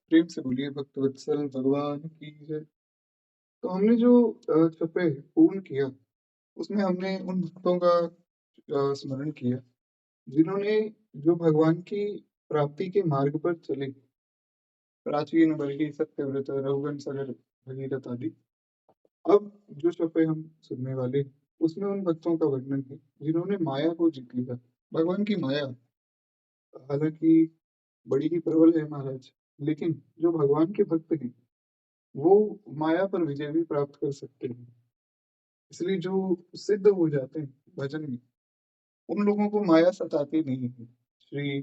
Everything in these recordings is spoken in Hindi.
प्रेम से बोलिए भक्तवत्सल भगवान की जय। तो हमने जो छपे पूर्ण किया, उसमें हमने उन भक्तों का स्मरण किया, जिन्होंने जो भगवान की प्राप्ति के मार्ग पर चले। प्राचीन, बरही, सत्यव्रत, रघुवंश सागर, भगीरथ आदि। अब जो छपे हम सुनने वाले, उसमें उन भक्तों का वर्णन है, जिन्होंने माया को जीत लिया। भगवान की माया हालांकि बड़ी ही प्रबल है महाराज, लेकिन जो भगवान के भक्त हैं, वो माया पर विजय भी प्राप्त कर सकते हैं। इसलिए जो सिद्ध हो जाते हैं भजन में, उन लोगों को माया सताती नहीं है। श्री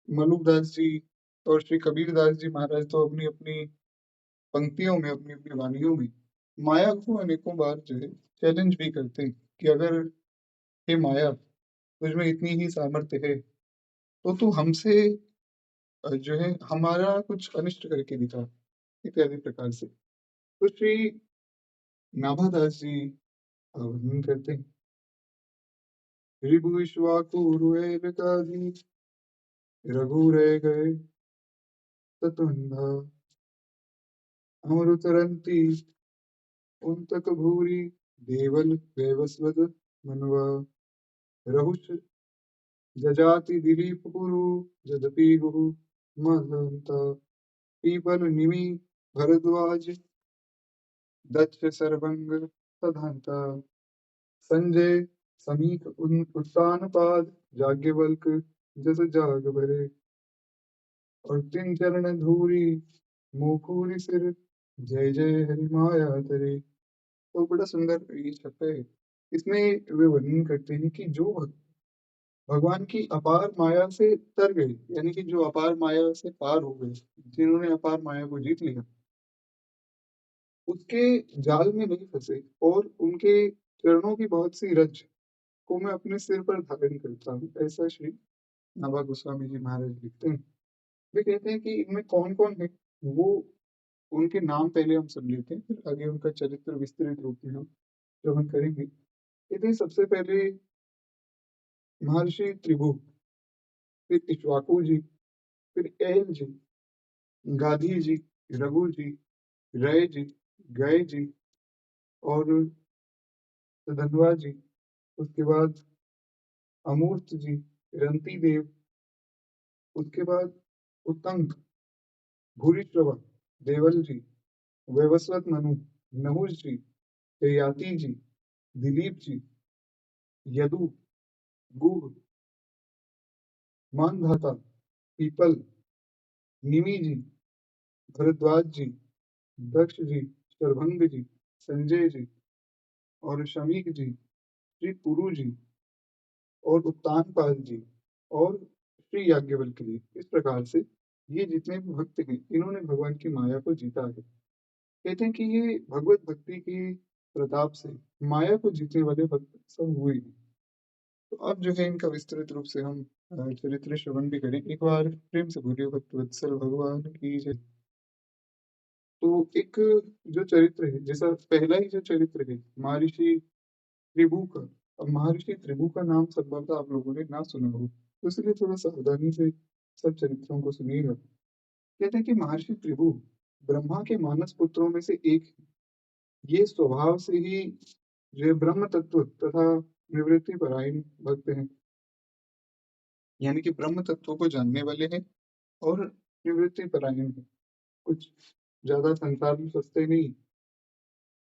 मलुकदास जी और श्री कबीरदास जी महाराज तो अपनी अपनी पंक्तियों में, अपनी अपनी वाणियों में माया को अनेकों बार जो है चैलेंज भी करते हैं कि अगर हे माया, तुझमें इतनी ही सामर्थ्य है, तो तू हमसे जो है हमारा कुछ अनिष्ट करके दिखा, इत्यादि प्रकार से। तो श्री नाभादास जी वर्णन करते हैं, ऋभुविश्वाकुरुएल काजी रघु रह गए ततुंधा अमृतरंती उन तक भूरी देवल वैवस्वत मनवा रहुष जजाति दिलीप पुरु जदपि गुरु महंता पीपल निमि भरद्वाज दक्ष सर्वंग सधांता संजय समीक उत्तान पाद जाग्ञवल्क जस जाग भरे और तीन चरण धूरी मुखुरी सिर जय जय हरि माया तरे। तो बड़ा सुंदर ये छपे है। इसमें वे वर्णन करते हैं कि जो भक्त भगवान की अपार माया से तर गए, यानी कि जो अपार माया से पार हो गए, जिन्होंने अपार माया को जीत लिया, उसके जाल में नहीं फंसे और उनके चरणों की बहुत सी रज को मैं अपने सिर पर धारण करता हूँ, ऐसा श्री नाभा गोस्वामी जी महाराज लिखते हैं। वे कहते हैं कि इनमें कौन कौन है, वो उनके नाम पहले हम सुन लेते हैं, फिर आगे उनका चरित्र विस्तृत रूप में हम श्रवण करेंगे। कहते हैं सबसे पहले महर्षि त्रिभु, फिर इक्ष्वाकु जी, फिर एल जी, गाधी जी, रघु जी, रय जी, गय जी और सधन्वा जी। उसके बाद अमूर्त जी, रंती देव, उसके बाद उत्तंग, भूरिश्रवा, देवल जी, वैवस्वत मनु, नहुष जी, ययाति जी, दिलीप जी, यदु, गुह, मानधाता, पीपल, निमि जी, भरद्वाज जी, दक्ष जी, शरभंग जी, संजय जी और शमीक जी, श्री पुरु जी और उत्तानपाद जी और श्री याज्ञवल्क्य जी। इस प्रकार से ये जितने भी भक्त हैं, इन्होंने भगवान की माया को जीता है। कहते हैं कि ये भगवत भक्ति की प्रताप से माया को जीतने वाले भक्त सब हुए हैं। तो अब जो है इनका विस्तृत रूप से हम चरित्र श्रवण भी करें। एक बार प्रेम से बोलिए भक्तवत्सल भगवान की जय। तो एक जो चरित्र है, जैसा पहला ही जो चरित्र है महर्षि त्रिभु का, अब महर्षि त्रिभु का नाम संभवतः आप लोगों ने ना सुना हो, तो इसलिए थोड़ा सावधानी से सब चरित्रों को सुनिएगा। कहते हैं कि महर्षि त्रिभु ब्रह्मा के मानस पुत्रों में से एक है। ये स्वभाव से ही जो है ब्रह्म तत्व तथा निवृत्ति परायण भक्त हैं, यानी कि ब्रह्म तत्व को जानने वाले हैं और निवृत्ति परायण हैं, कुछ ज्यादा संसार में सस्ते नहीं।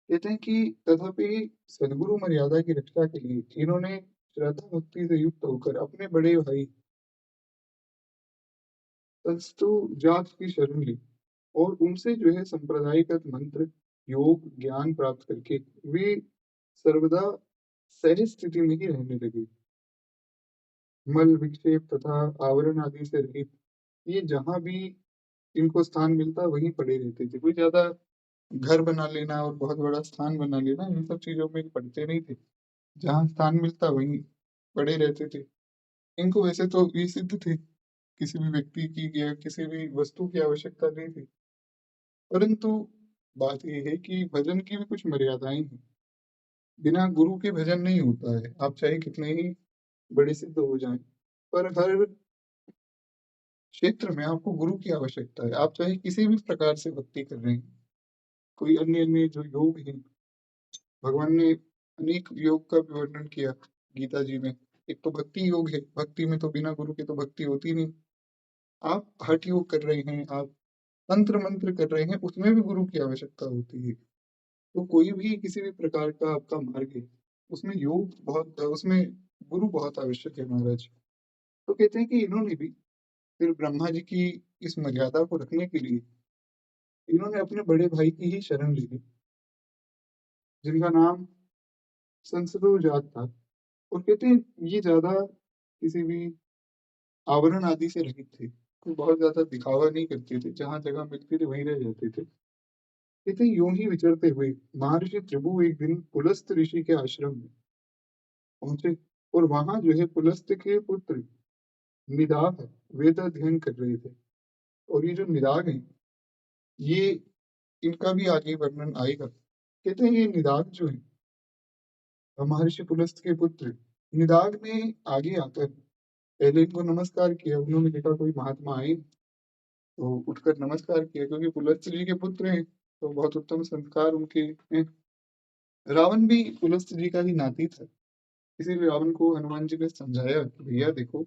कहते हैं कि तथापि सदगुरु मर्यादा की रक्षा के लिए इन्होंने श्रद्धा भक्ति से युक्त होकर अपने बड़े भाई तस्थु जात की शरण ली और उनसे जो है संप्रदायगत मंत्र, योग, ज्ञान प्राप्त करके वे सर्वदा सहज स्थिति में ही रहने लगे, मल विक्षेप तथा आवरण आदि से रहित। ये जहां भी इनको स्थान मिलता वहीं पड़े रहते थे। कोई ज्यादा घर बना लेना और बहुत बड़ा स्थान बना लेना, इन सब चीजों में पड़ते नहीं थे। जहाँ स्थान मिलता वहीं पड़े रहते थे। इनको वैसे तो ये सिद्ध थे, किसी भी व्यक्ति की या किसी भी वस्तु की आवश्यकता नहीं थी, परंतु बात यह है कि भजन की भी कुछ मर्यादाएं हैं। बिना गुरु के भजन नहीं होता है, आप चाहे कितने ही बड़े सिद्ध हो जाएं, पर हर क्षेत्र में आपको गुरु की आवश्यकता है। आप चाहे किसी भी प्रकार से भक्ति कर रहे हैं, कोई अन्य-अन्य जो योग हैं, भगवान ने अनेक योग का भी वर्णन किया गीता जी में। एक तो भक्ति योग है, भक्ति में तो बिना गुरु के तो भक्ति होती नहीं। आप हठ योग कर रहे हैं, आप तंत्र-मंत्र कर रहे हैं, उसमें भी गुरु की आवश्यकता होती है। तो कोई भी किसी भी प्रकार का आपका मार्ग है, उसमें योग बहुत उसमें गुरु बहुत आवश्यक है महाराज। तो कहते हैं कि इन्होंने भी फिर ब्रह्मा जी की इस मर्यादा को रखने के लिए इन्होंने अपने बड़े भाई की ही शरण ली थी, जिनका नाम संसदोजात था। और कहते हैं ये ज्यादा किसी भी आवरण आदि से रहित थे, कोई बहुत ज्यादा दिखावा नहीं करते थे, जहां जगह मिलते थे वहीं रह जाते थे। कहते हैं यूं ही विचरते हुए महर्षि त्रिभु एक दिन पुलस्त ऋषि के आश्रम में पहुंचे। और वहां जो है पुलस्त के पुत्र निदाघ वेद अध्ययन कर रहे थे। और ये जो निदाघ है, ये इनका भी आगे वर्णन आएगा। कहते हैं ये निदाघ जो है महर्षि पुलस्त के पुत्र निदाघ ने आगे आकर पहले इनको नमस्कार किया। उन्होंने देखा कोई महात्मा आए तो उठकर नमस्कार किया, क्योंकि पुलस्त जी के पुत्र हैं तो बहुत उत्तम संस्कार उनके हैं। रावण भी पुलस्त जी का ही नाती था, इसीलिए रावण को हनुमान जी ने समझाया कि भैया देखो,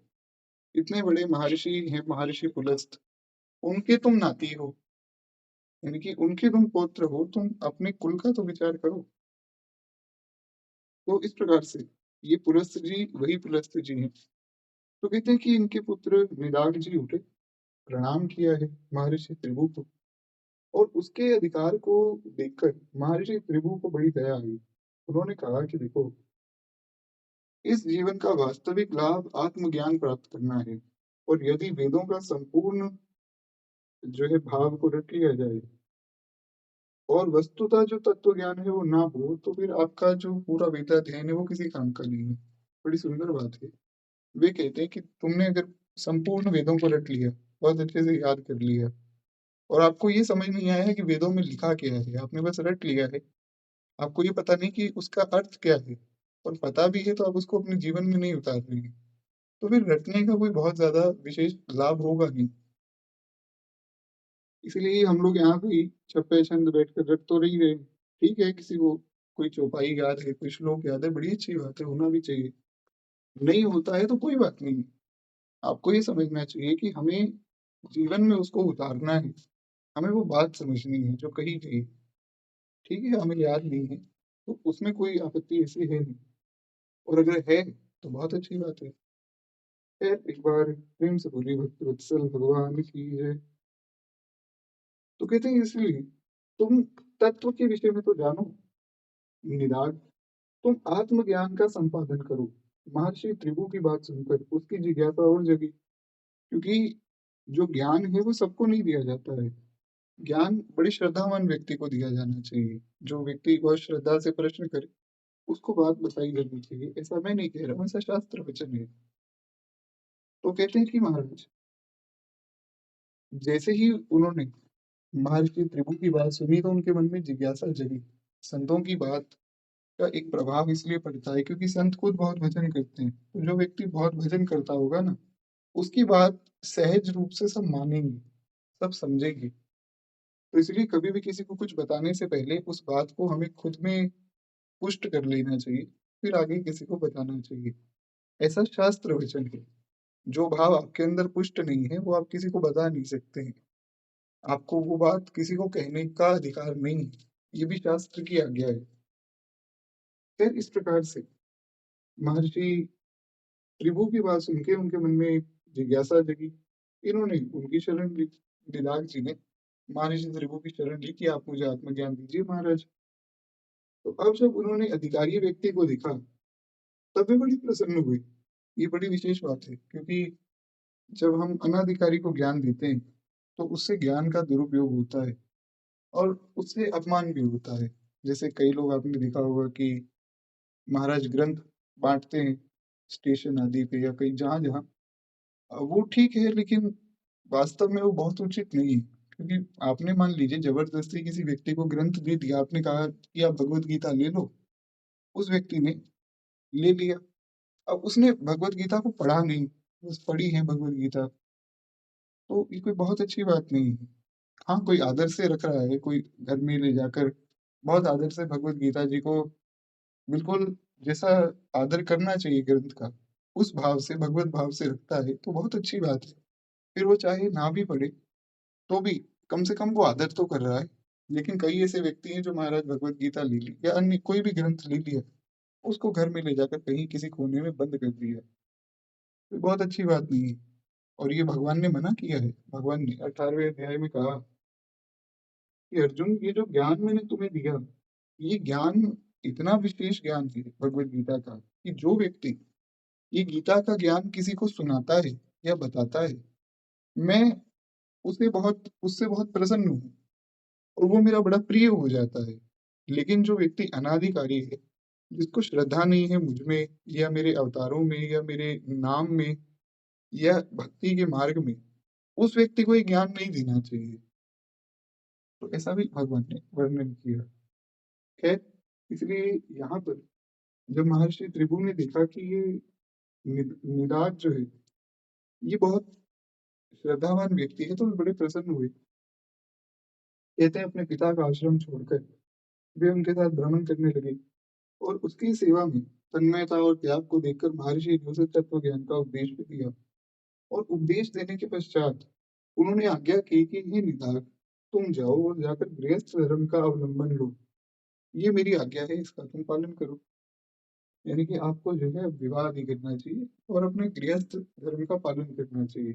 इतने बड़े महर्षि हैं महर्षि पुलस्त, उनके तुम नाती हो, यानी कि उनके तुम पौत्र हो, तुम अपने कुल का तो विचार करो। तो इस प्रकार से ये पुलस्त जी वही पुलस्त जी हैं। तो कहते हैं कि इनके पुत्र निदाघ जी उठे, प्रणाम किया है महर्षि त्रिभु को। और उसके अधिकार को देखकर महर्षि त्रिभु को बड़ी दया आई। उन्होंने कहा कि देखो, इस जीवन का वास्तविक लाभ आत्मज्ञान प्राप्त करना है। और यदि वेदों का संपूर्ण जो है भाव को रट लिया जाए और वस्तुतः जो तत्व ज्ञान है वो ना हो, तो फिर आपका जो पूरा वेदाध्ययन है वो किसी काम का नहीं है। बड़ी सुंदर बात है। वे कहते हैं कि तुमने अगर संपूर्ण वेदों को रट लिया, बहुत अच्छे से याद कर लिया, और आपको ये समझ नहीं आया है कि वेदों में लिखा क्या है, आपने बस रट लिया है, आपको ये पता नहीं कि उसका अर्थ क्या है, और पता भी है तो आप उसको अपने जीवन में नहीं उतार रहे हैं, तो फिर रटने का कोई बहुत ज्यादा विशेष लाभ होगा नहीं। इसलिए हम लोग यहाँ कोई छप्पे छंद बैठकर रट तो नहीं रहे। ठीक है, किसी को कोई चौपाई याद है, कोई श्लोक याद है, बड़ी अच्छी बात है, होना भी चाहिए। नहीं होता है तो कोई बात नहीं। आपको ये समझना चाहिए कि हमें जीवन में उसको उतारना है, हमें वो बात समझनी है जो कही गई। ठीक है, हमें याद नहीं है तो उसमें कोई आपत्ति ऐसी है नहीं, और अगर है तो बहुत अच्छी बात है। फिर एक बार प्रेम से बोली भक्त वत्सल भगवान की जय। तो कहते हैं इसलिए तुम तत्व के विषय में तो जानो निराग, तुम आत्मज्ञान का संपादन करो। महर्षि त्रिभु की बात सुनकर उसकी जिज्ञासा और जगी, क्योंकि जो ज्ञान है वो सबको नहीं दिया जाता है। ज्ञान बड़े श्रद्धावान व्यक्ति को दिया जाना चाहिए। जो व्यक्ति बहुत श्रद्धा से प्रश्न करे उसको बात बताई जानी चाहिए। ऐसा मैं नहीं कह रहा हूँ, ऐसा शास्त्र वचन है। तो कहते हैं कि महाराज जैसे ही उन्होंने महर्षि त्रिभु की बात सुनी तो उनके मन में जिज्ञासा जगी। संतों की बात का एक प्रभाव इसलिए पड़ता है क्योंकि संत खुद बहुत भजन करते हैं, तो जो व्यक्ति बहुत भजन करता होगा ना, उसकी बात सहज रूप से सब मानेंगे, सब समझेंगे। तो इसलिए कभी भी किसी को कुछ बताने से पहले उस बात को हमें खुद में पुष्ट कर लेना चाहिए, फिर आगे किसी को बताना चाहिए। ऐसा शास्त्र वचन है। जो भाव आपके अंदर पुष्ट नहीं है वो आप किसी को बता नहीं सकते हैं। आपको वो बात किसी को कहने का अधिकार नहीं है। ये भी शास्त्र की आज्ञा है। फिर इस प्रकार से महर्षि त्रिभु की बात सुन के उनके मन में जिज्ञासा जगी। इन्होंने उनकी शरण ली। दिलाग जी ने महर्षि त्रिभु की शरण ली कि आप मुझे आत्मज्ञान दीजिए महाराज। तो अब जब उन्होंने अधिकारी व्यक्ति को देखा तब वे बड़ी प्रसन्न हुई। ये बड़ी विशेष बात है, क्योंकि जब हम अनाधिकारी को ज्ञान देते हैं तो उससे ज्ञान का दुरुपयोग होता है और उससे अपमान भी होता है। जैसे कई लोग आपने देखा होगा कि महाराज ग्रंथ बांटते हैं स्टेशन आदि पे या कहीं जहां जहां, वो ठीक है, लेकिन वास्तव में वो बहुत उचित नहीं है। क्योंकि आपने मान लीजिए जबरदस्ती किसी व्यक्ति को ग्रंथ दे दिया, आपने कहा कि आप भगवत गीता ले लो, उस व्यक्ति ने ले लिया। अब उसने भगवत गीता को पढ़ा नहीं, बस पढ़ी है भगवत गीता, तो ये कोई बहुत अच्छी बात नहीं है। हाँ, कोई आदर से रख रहा है, कोई घर में ले जाकर बहुत आदर से भगवद गीता जी को बिल्कुल जैसा आदर करना चाहिए ग्रंथ का, उस भाव से, भगवत भाव से रखता है, तो बहुत अच्छी बात है। फिर वो चाहे ना भी पढ़े, तो भी कम से कम वो आदर तो कर रहा है। लेकिन कई ऐसे व्यक्ति हैं जो महाराज भगवद गीता ले ली या अन्य कोई भी ग्रंथ ले लिया, उसको घर में ले जाकर कहीं किसी कोने में बंद कर दिया। तो बहुत अच्छी बात नहीं है। और ये भगवान ने मना किया है। भगवान ने 18वें अध्याय में कहा कि अर्जुन, ये जो ज्ञान मैंने तुम्हें दिया, ये ज्ञान इतना विशेष ज्ञान है भगवद गीता का, कि जो व्यक्ति ये गीता का ज्ञान किसी को सुनाता है या बताता है, मैं उससे बहुत प्रसन्न हूँ और वो मेरा बड़ा प्रिय हो जाता है। लेकिन जो व्यक्ति अनाधिकारी है, जिसको श्रद्धा नहीं है मुझ में या मेरे अवतारों में या मेरे नाम में या भक्ति के मार्ग में, उस व्यक्ति को ये ज्ञान नहीं देना चाहिए। तो ऐसा भी भगवान ने वर्णन किया। खैर, इसलिए यहाँ पर जब महर्षि त्रिभु ने देखा कि ये निदाग जो है, ये बहुत श्रद्धावान व्यक्ति है, तो वे बड़े प्रसन्न हुए। कहते हैं अपने पिता का आश्रम छोड़कर वे उनके साथ भ्रमण करने लगे और उसकी सेवा में तन्मयता और त्याग को देखकर महर्षि ने उसे तत्व ज्ञान का उपदेश भी दिया। और उपदेश देने के पश्चात उन्होंने आज्ञा की कि हे निदाग, तुम जाओ और जाकर गृहस्थ धर्म का अवलंबन लो। ये मेरी आज्ञा है, इसका तुम पालन करो। यानी कि आपको जो है विवाह नहीं करना चाहिए और अपने गृहस्थ धर्म का पालन करना चाहिए।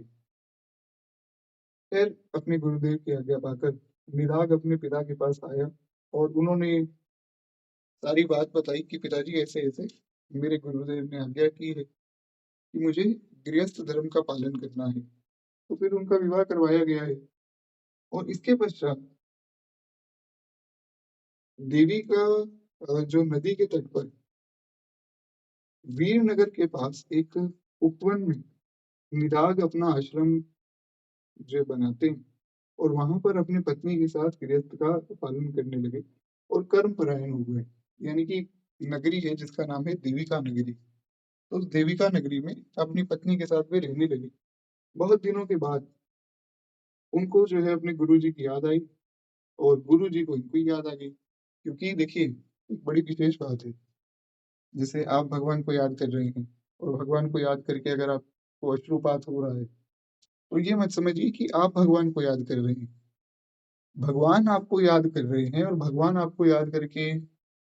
फिर अपने गुरुदेव की आज्ञा पाकर निदाग अपने पिता के पास आया और उन्होंने सारी बात बताई कि पिताजी ऐसे ऐसे मेरे गुरुदेव ने आज्ञा की है कि मुझे गृहस्थ धर्म का पालन करना है। तो फिर उनका विवाह करवाया गया है। और इसके पश्चात देवी का जो नदी के तट पर वीरनगर के पास एक उपवन में निदाग अपना आश्रम जो बनाते हैं और वहां पर अपनी पत्नी के साथ गृहस्थ का पालन करने लगे और कर्म परायण हो गए। यानी कि नगरी है जिसका नाम है देविका नगरी। तो उस देविका नगरी में अपनी पत्नी के साथ वे रहने लगे। बहुत दिनों के बाद उनको जो है अपने गुरु जी की याद आई और गुरु जी को इनको याद आ गई। क्योंकि देखिए, एक बड़ी विशेष बात है, जैसे आप भगवान को याद कर रहे हैं और भगवान को याद करके अगर आपको अश्रुपात हो रहा है, तो ये मत समझिए कि आप भगवान को याद कर रहे हैं। भगवान आपको याद कर रहे हैं और भगवान आपको याद करके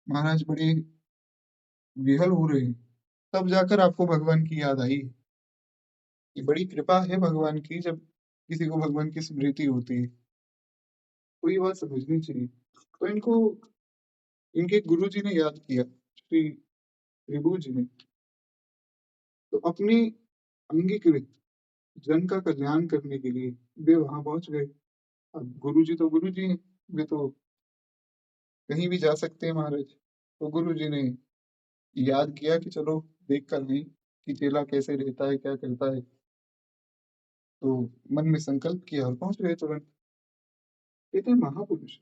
महाराज बड़े विहल हो रहे हैं। तब जाकर आपको भगवान की याद आई। ये बड़ी कृपा है भगवान की, जब किसी को भगवान की स्मृति होती है। तो ये बात समझनी चाहिए। तो इनको इनके गुरु जी ने याद किया, श्री त्रिभु जी ने। तो अपनी अंगीकृत जन का कल्याण करने के लिए वे वहां पहुंच गए। अब गुरु जी तो गुरु जी हैं, वे तो कहीं भी जा सकते हैं महाराज। तो गुरु जी ने याद किया कि चलो देख कर नहीं कि चेला कैसे रहता है, क्या करता है। तो मन में संकल्प किया और पहुंच गए तुरंत। कहते हैं महापुरुष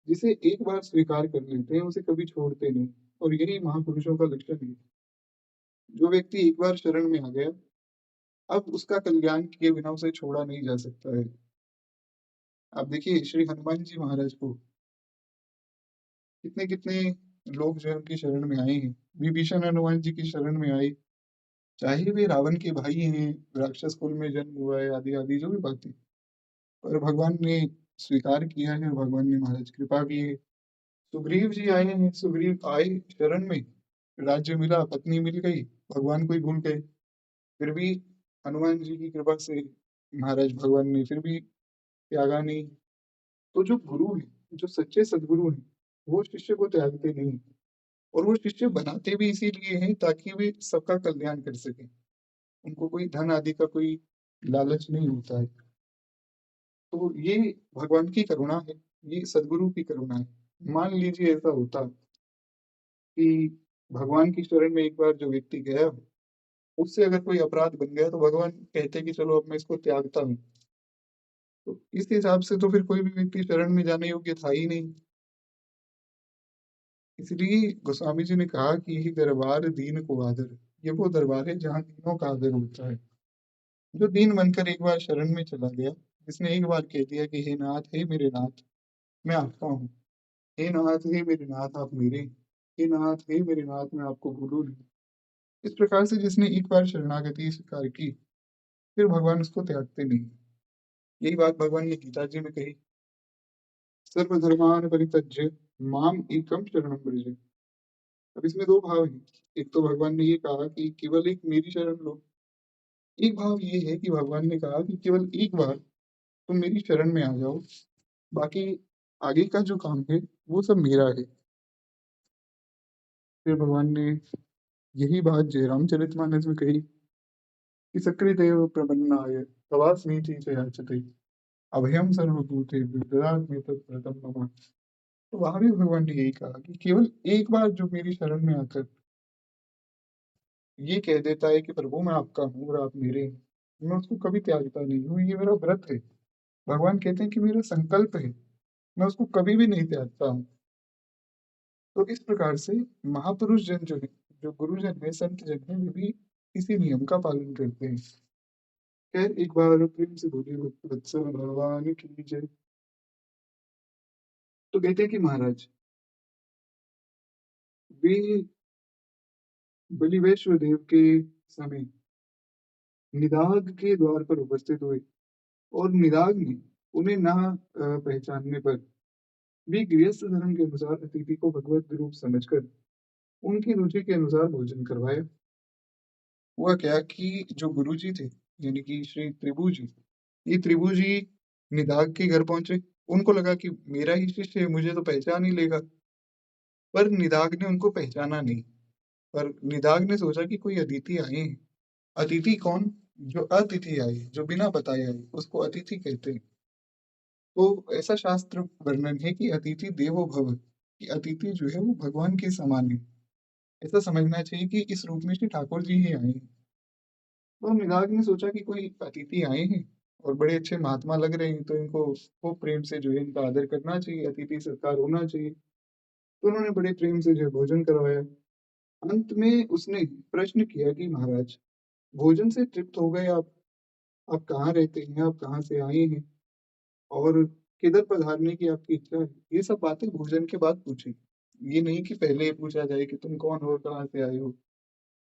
जिसे एक बार स्वीकार कर लेते हैं उसे कभी छोड़ते नहीं। और यही महापुरुषों का लक्षण है। जो व्यक्ति एक बार शरण में आ गया, अब उसका कल्याण किए बिना उसे छोड़ा नहीं जा सकता है। आप देखिए श्री हनुमान जी महाराज को कितने कितने लोग जो है उनकी शरण में आए हैं। विभीषण हनुमान जी की शरण में आए, चाहे वे रावण के भाई हैं, राक्षस कुल में जन्म हुआ है, आदि आदि जो भी बातें, पर भगवान ने स्वीकार किया है और भगवान ने महाराज कृपा की है। सुग्रीव जी आए हैं, सुग्रीव आए शरण में, राज्य मिला, पत्नी मिल गई, भगवान को ही भूल गए। फिर भी हनुमान जी की कृपा से महाराज भगवान ने फिर भी त्यागा नहीं। तो जो गुरु है, जो सच्चे सदगुरु हैं, वो शिष्य को त्यागते नहीं। और वो शिष्य बनाते भी इसीलिए हैं ताकि वे सबका कल्याण कर सके। उनको कोई धन आदि का कोई लालच नहीं होता है। तो ये भगवान की करुणा है, ये सदगुरु की करुणा है। मान लीजिए ऐसा होता कि भगवान की शरण में एक बार जो व्यक्ति गया, उससे अगर कोई अपराध बन गया, तो भगवान कहते कि चलो अब मैं इसको त्यागता हूँ। तो इस हिसाब से तो फिर कोई भी व्यक्ति शरण में जाने योग्य था ही नहीं। इसलिए गोस्वामी जी ने कहा कि यही दरबार दीन को आदर। ये वो दरबार है जहाँ दीनों का आदर होता है। जो दीन बनकर एक बार शरण में चला गया, जिसने एक बार कह दिया कि हे नाथ, हे मेरे नाथ, मैं आपका हूँ। हे नाथ, हे मेरे नाथ, आप मेरे। हे नाथ, हे मेरे नाथ, मैं आपको भूलूं नहीं। इस प्रकार से जिसने एक बार शरणागति स्वीकार की, फिर भगवान उसको त्यागते नहीं। यही बात भगवान ने गीता जी में कही, सर्वधर्मान परित्यज्य माम एकम शरणम व्रज। अब इसमें दो भाव हैं। एक तो भगवान ने ये कहा कि केवल एक मेरी शरण लो। एक भाव ये है कि भगवान ने कहा कि केवल एक बार तुम मेरी शरण में आ जाओ, बाकी आगे का जो काम है वो सब मेरा है। फिर भगवान ने यही बात जय रामचरितमानस में कही कि सकृदेव प्रपन्नाय तवास्मीति च याचते अभयम सर्वभूतेभ्यो ददामि तत्प्रदम मम। तो वहां भी भगवान ने यही कहा कि केवल एक बार जो मेरी शरण में आकर ये कह देता है कि प्रभु मैं आपका हूँ और आप मेरे हैं, मैं उसको कभी त्यागता नहीं हूँ। ये मेरा व्रत है। भगवान कहते हैं कि मेरा संकल्प है, मैं उसको कभी भी नहीं त्यागता हूँ। तो इस प्रकार से महापुरुष जन जो है, जो गुरुजन है, संत जन है, वे भी इसी नियम का पालन करते हैं। खैर एक बार प्रेम से बोलिए वत्सल भगवान की जय। तो कहते हैं कि महाराज वे बलिवेश्वर देव के समय निदाग के द्वार पर उपस्थित हुए, और निदाग ने उन्हें ना पहचानने पर भी गृहस्थ धर्म के अनुसार अतिथि को भगवत रूप समझकर उनकी रुचि के अनुसार भोजन करवाया। हुआ क्या कि जो गुरु जी थे, यानी कि श्री त्रिभु जी, ये त्रिभु जी निदाग के घर पहुंचे। उनको लगा कि मेरा ही शिष्य है, मुझे तो पहचान ही लेगा। पर निदाग ने उनको पहचाना नहीं। पर निदाग ने सोचा कि कोई अतिथि आए हैं। अतिथि कौन? जो अतिथि आए, जो बिना बताए आए, उसको अतिथि कहते हैं। तो ऐसा शास्त्र वर्णन है कि अतिथि देवो भव, कि अतिथि जो है वो भगवान के समान है। ऐसा समझना चाहिए कि इस रूप में श्री ठाकुर जी ही आए हैं। तो मृणाल ने सोचा कि कोई अतिथि आए हैं और बड़े अच्छे महात्मा लग रहे हैं, तो इनको खूब प्रेम से जो है इनका आदर करना चाहिए, अतिथि सत्कार होना चाहिए। तो उन्होंने बड़े प्रेम से जो है भोजन करवाया। अंत में उसने प्रश्न किया कि महाराज, भोजन से तृप्त हो गए आप कहाँ रहते हैं, आप कहाँ से आए हैं, और किधर पधारने की आपकी इच्छा है? ये सब बातें भोजन के बाद पूछी। ये नहीं कि पहले पूछा जाए कि तुम कौन हो और कहाँ से आए हो।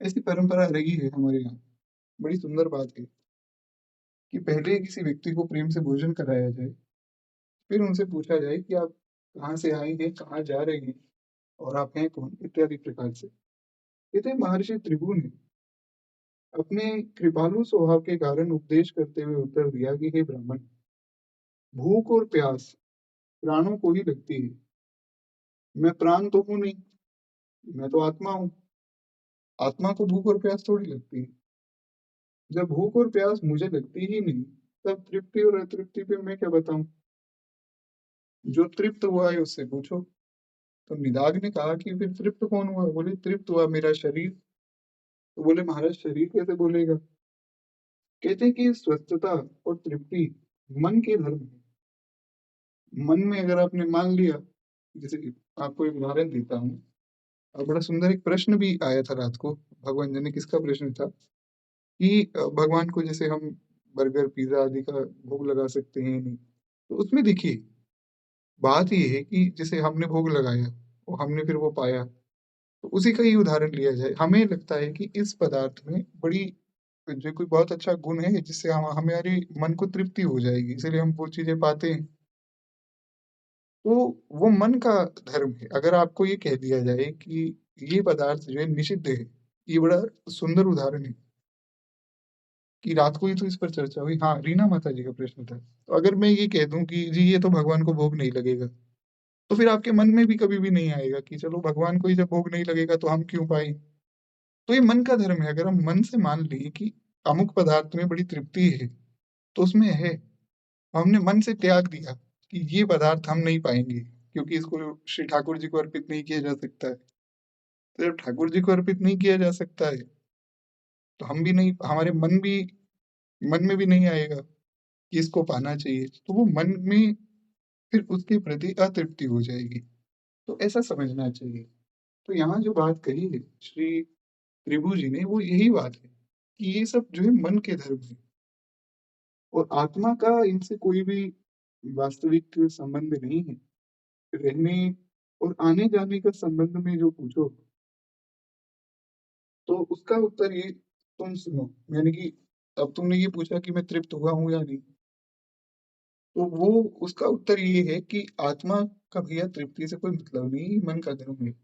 ऐसी परंपरा रही है हमारे यहाँ। बड़ी सुंदर बात है कि पहले किसी व्यक्ति को प्रेम से भोजन कराया जाए, फिर उनसे पूछा जाए कि आप कहाँ से आए हैं, कहाँ जा रहे हैं, और आप हैं कौन, इत्यादि प्रकार से। कहते हैं महर्षि त्रिभु ने अपने कृपालु स्वभाव के कारण उपदेश करते हुए उत्तर दिया कि हे ब्राह्मण, भूख और प्यास प्राणों को ही लगती है। मैं प्राण तो हूं नहीं, मैं तो आत्मा हूँ। आत्मा को भूख और प्यास थोड़ी लगती है। जब भूख और प्यास मुझे लगती ही नहीं, तब तृप्ति और अतृप्ति पे मैं क्या बताऊं? जो तृप्त हुआ है उससे पूछो। तो निदाग ने कहा कि फिर तृप्त कौन हुआ? बोले तृप्त हुआ मेरा शरीर। तो बोले महाराज शरीर कैसे बोलेगा? कहते हैं कि स्वस्थता और तृप्ति मन के धर्म है। मन में अगर आपने मान लिया, जैसे कि आपको एक उदाहरण देता हूँ। और बड़ा सुंदर एक प्रश्न भी आया था रात को भगवान जी ने। किसका प्रश्न था कि भगवान को जैसे हम बर्गर पिज्जा आदि का भोग लगा सकते हैं नहीं? तो उसमें देखिए बात ये है कि जैसे हमने भोग लगाया और हमने फिर वो पाया, तो उसी का ही उदाहरण लिया जाए। हमें लगता है कि इस पदार्थ में बड़ी जो कोई बहुत अच्छा गुण है जिससे हम हमारे मन को तृप्ति हो जाएगी, इसलिए हम वो चीजें पाते हैं। तो वो मन का धर्म है। अगर आपको ये कह दिया जाए कि ये पदार्थ जो है निषिद्ध है, ये बड़ा सुंदर उदाहरण है कि रात को ही तो इस पर चर्चा हुई। हाँ, रीना माता जी का प्रश्न था। तो अगर मैं ये कह दूं कि जी ये तो भगवान को भोग नहीं लगेगा, तो फिर आपके मन में भी कभी भी नहीं आएगा कि चलो भगवान को ही जब भोग नहीं लगेगा तो हम क्यों पाए। तो ये मन का धर्म है। अगर हम मन से मान लिए कि अमुक पदार्थ में बड़ी तृप्ति है, तो उसमें है। हमने मन से त्याग दिया कि ये पदार्थ हम नहीं पाएंगे, क्योंकि इसको श्री ठाकुर जी को अर्पित नहीं किया जा सकता है। तो जब ठाकुर जी को अर्पित नहीं किया जा सकता है, तो हम भी नहीं, हमारे मन में भी नहीं आएगा कि इसको पाना चाहिए। तो वो मन में फिर उसके प्रति अतृप्ति हो जाएगी। तो ऐसा समझना चाहिए। तो यहाँ जो बात कही है श्री त्रिभु जी ने, वो यही बात है कि ये सब जो है मन के धर्म है। और आत्मा का इनसे कोई भी वास्तविक संबंध नहीं है। रहने और आने जाने का संबंध में जो पूछो तो उसका उत्तर ये तुम सुनो। यानी कि अब तुमने ये पूछा कि मैं तृप्त हुआ हूँ या नहीं, तो वो उसका उत्तर ये है कि आत्मा का भैया तृप्ति से कोई मतलब नहीं, मन का धर्म है।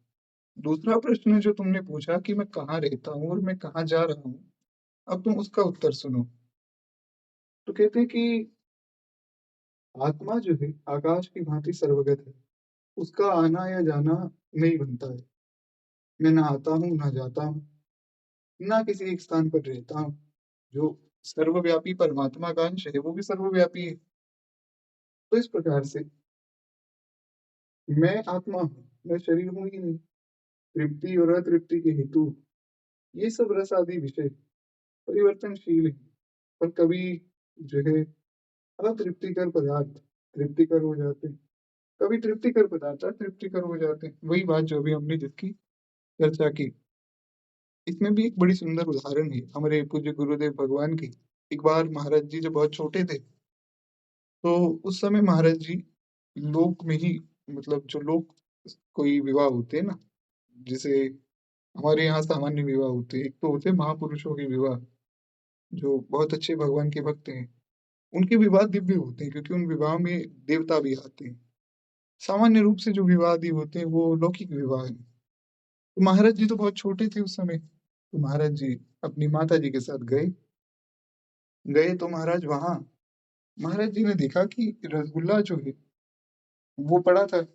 दूसरा प्रश्न जो तुमने पूछा कि मैं कहाँ रहता हूँ और मैं कहाँ जा रहा हूँ, अब तुम उसका उत्तर सुनो। तो कहते हैं कि आत्मा जो है आकाश की भांति सर्वगत है, उसका आना या जाना नहीं बनता है। मैं ना आता हूँ ना जाता हूँ, ना किसी एक स्थान पर रहता हूँ। जो सर्वव्यापी परमात्मा का अंश है वो भी सर्वव्यापी है। तो इस प्रकार से मैं आत्मा हूँ, मैं शरीर हूँ ही नहीं। तृप्ति और अतृप्ति के हेतु ये सब रस आदि विषय परिवर्तनशील है, पर कभी जो है अतृप्तिकर पदार्थ तृप्तिकर हो जाते हैं, कभी तृप्तिकर पदार्थ अतृप्तिकर हो जाते हैं। वही बात जो अभी हमने जिसकी चर्चा की, इसमें भी एक बड़ी सुंदर उदाहरण है हमारे पूज्य गुरुदेव भगवान की। एक बार महाराज जी जब बहुत छोटे थे, तो उस समय महाराज जी लोक में ही, मतलब जो लोग कोई विवाह होते हैं ना, जिसे हमारे यहाँ सामान्य विवाह होते हैं, एक तो होते हैं महापुरुषों के विवाह जो बहुत अच्छे भगवान के भक्त हैं, उनके विवाह दिव्य होते हैं क्योंकि उन विवाह में देवता भी आते हैं। सामान्य रूप से जो विवाह आदि होते हैं वो लौकिक विवाह है। तो महाराज जी तो बहुत छोटे थे उस समय, तो महाराज जी अपनी माता जी के साथ गए। गए तो महाराज वहां महाराज जी ने देखा कि रसगुल्ला जो है वो पड़ा था,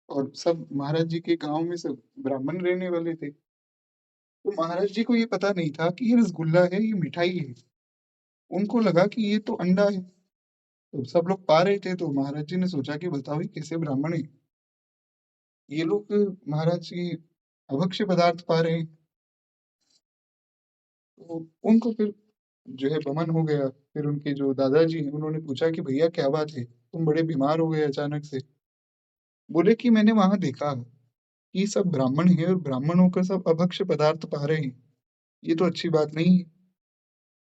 और सब महाराज जी के गांव में सब ब्राह्मण रहने वाले थे। तो महाराज जी को ये पता नहीं था कि ये रसगुल्ला है, ये मिठाई है। उनको लगा कि ये तो अंडा है। तो सब लोग पा रहे थे, तो महाराज जी ने सोचा कि बताओ ये कैसे ब्राह्मण है, ये लोग महाराज जी अभक्ष्य पदार्थ पा रहे हैं। तो उनको फिर जो है बमन हो गया। फिर उनके जो दादाजी हैं उन्होंने पूछा कि भैया क्या बात है, तुम बड़े बीमार हो गए अचानक से। बोले कि मैंने वहां देखा कि सब ब्राह्मण हैं और ब्राह्मण होकर सब अभक्ष्य पदार्थ पा रहे हैं, ये तो अच्छी बात नहीं है।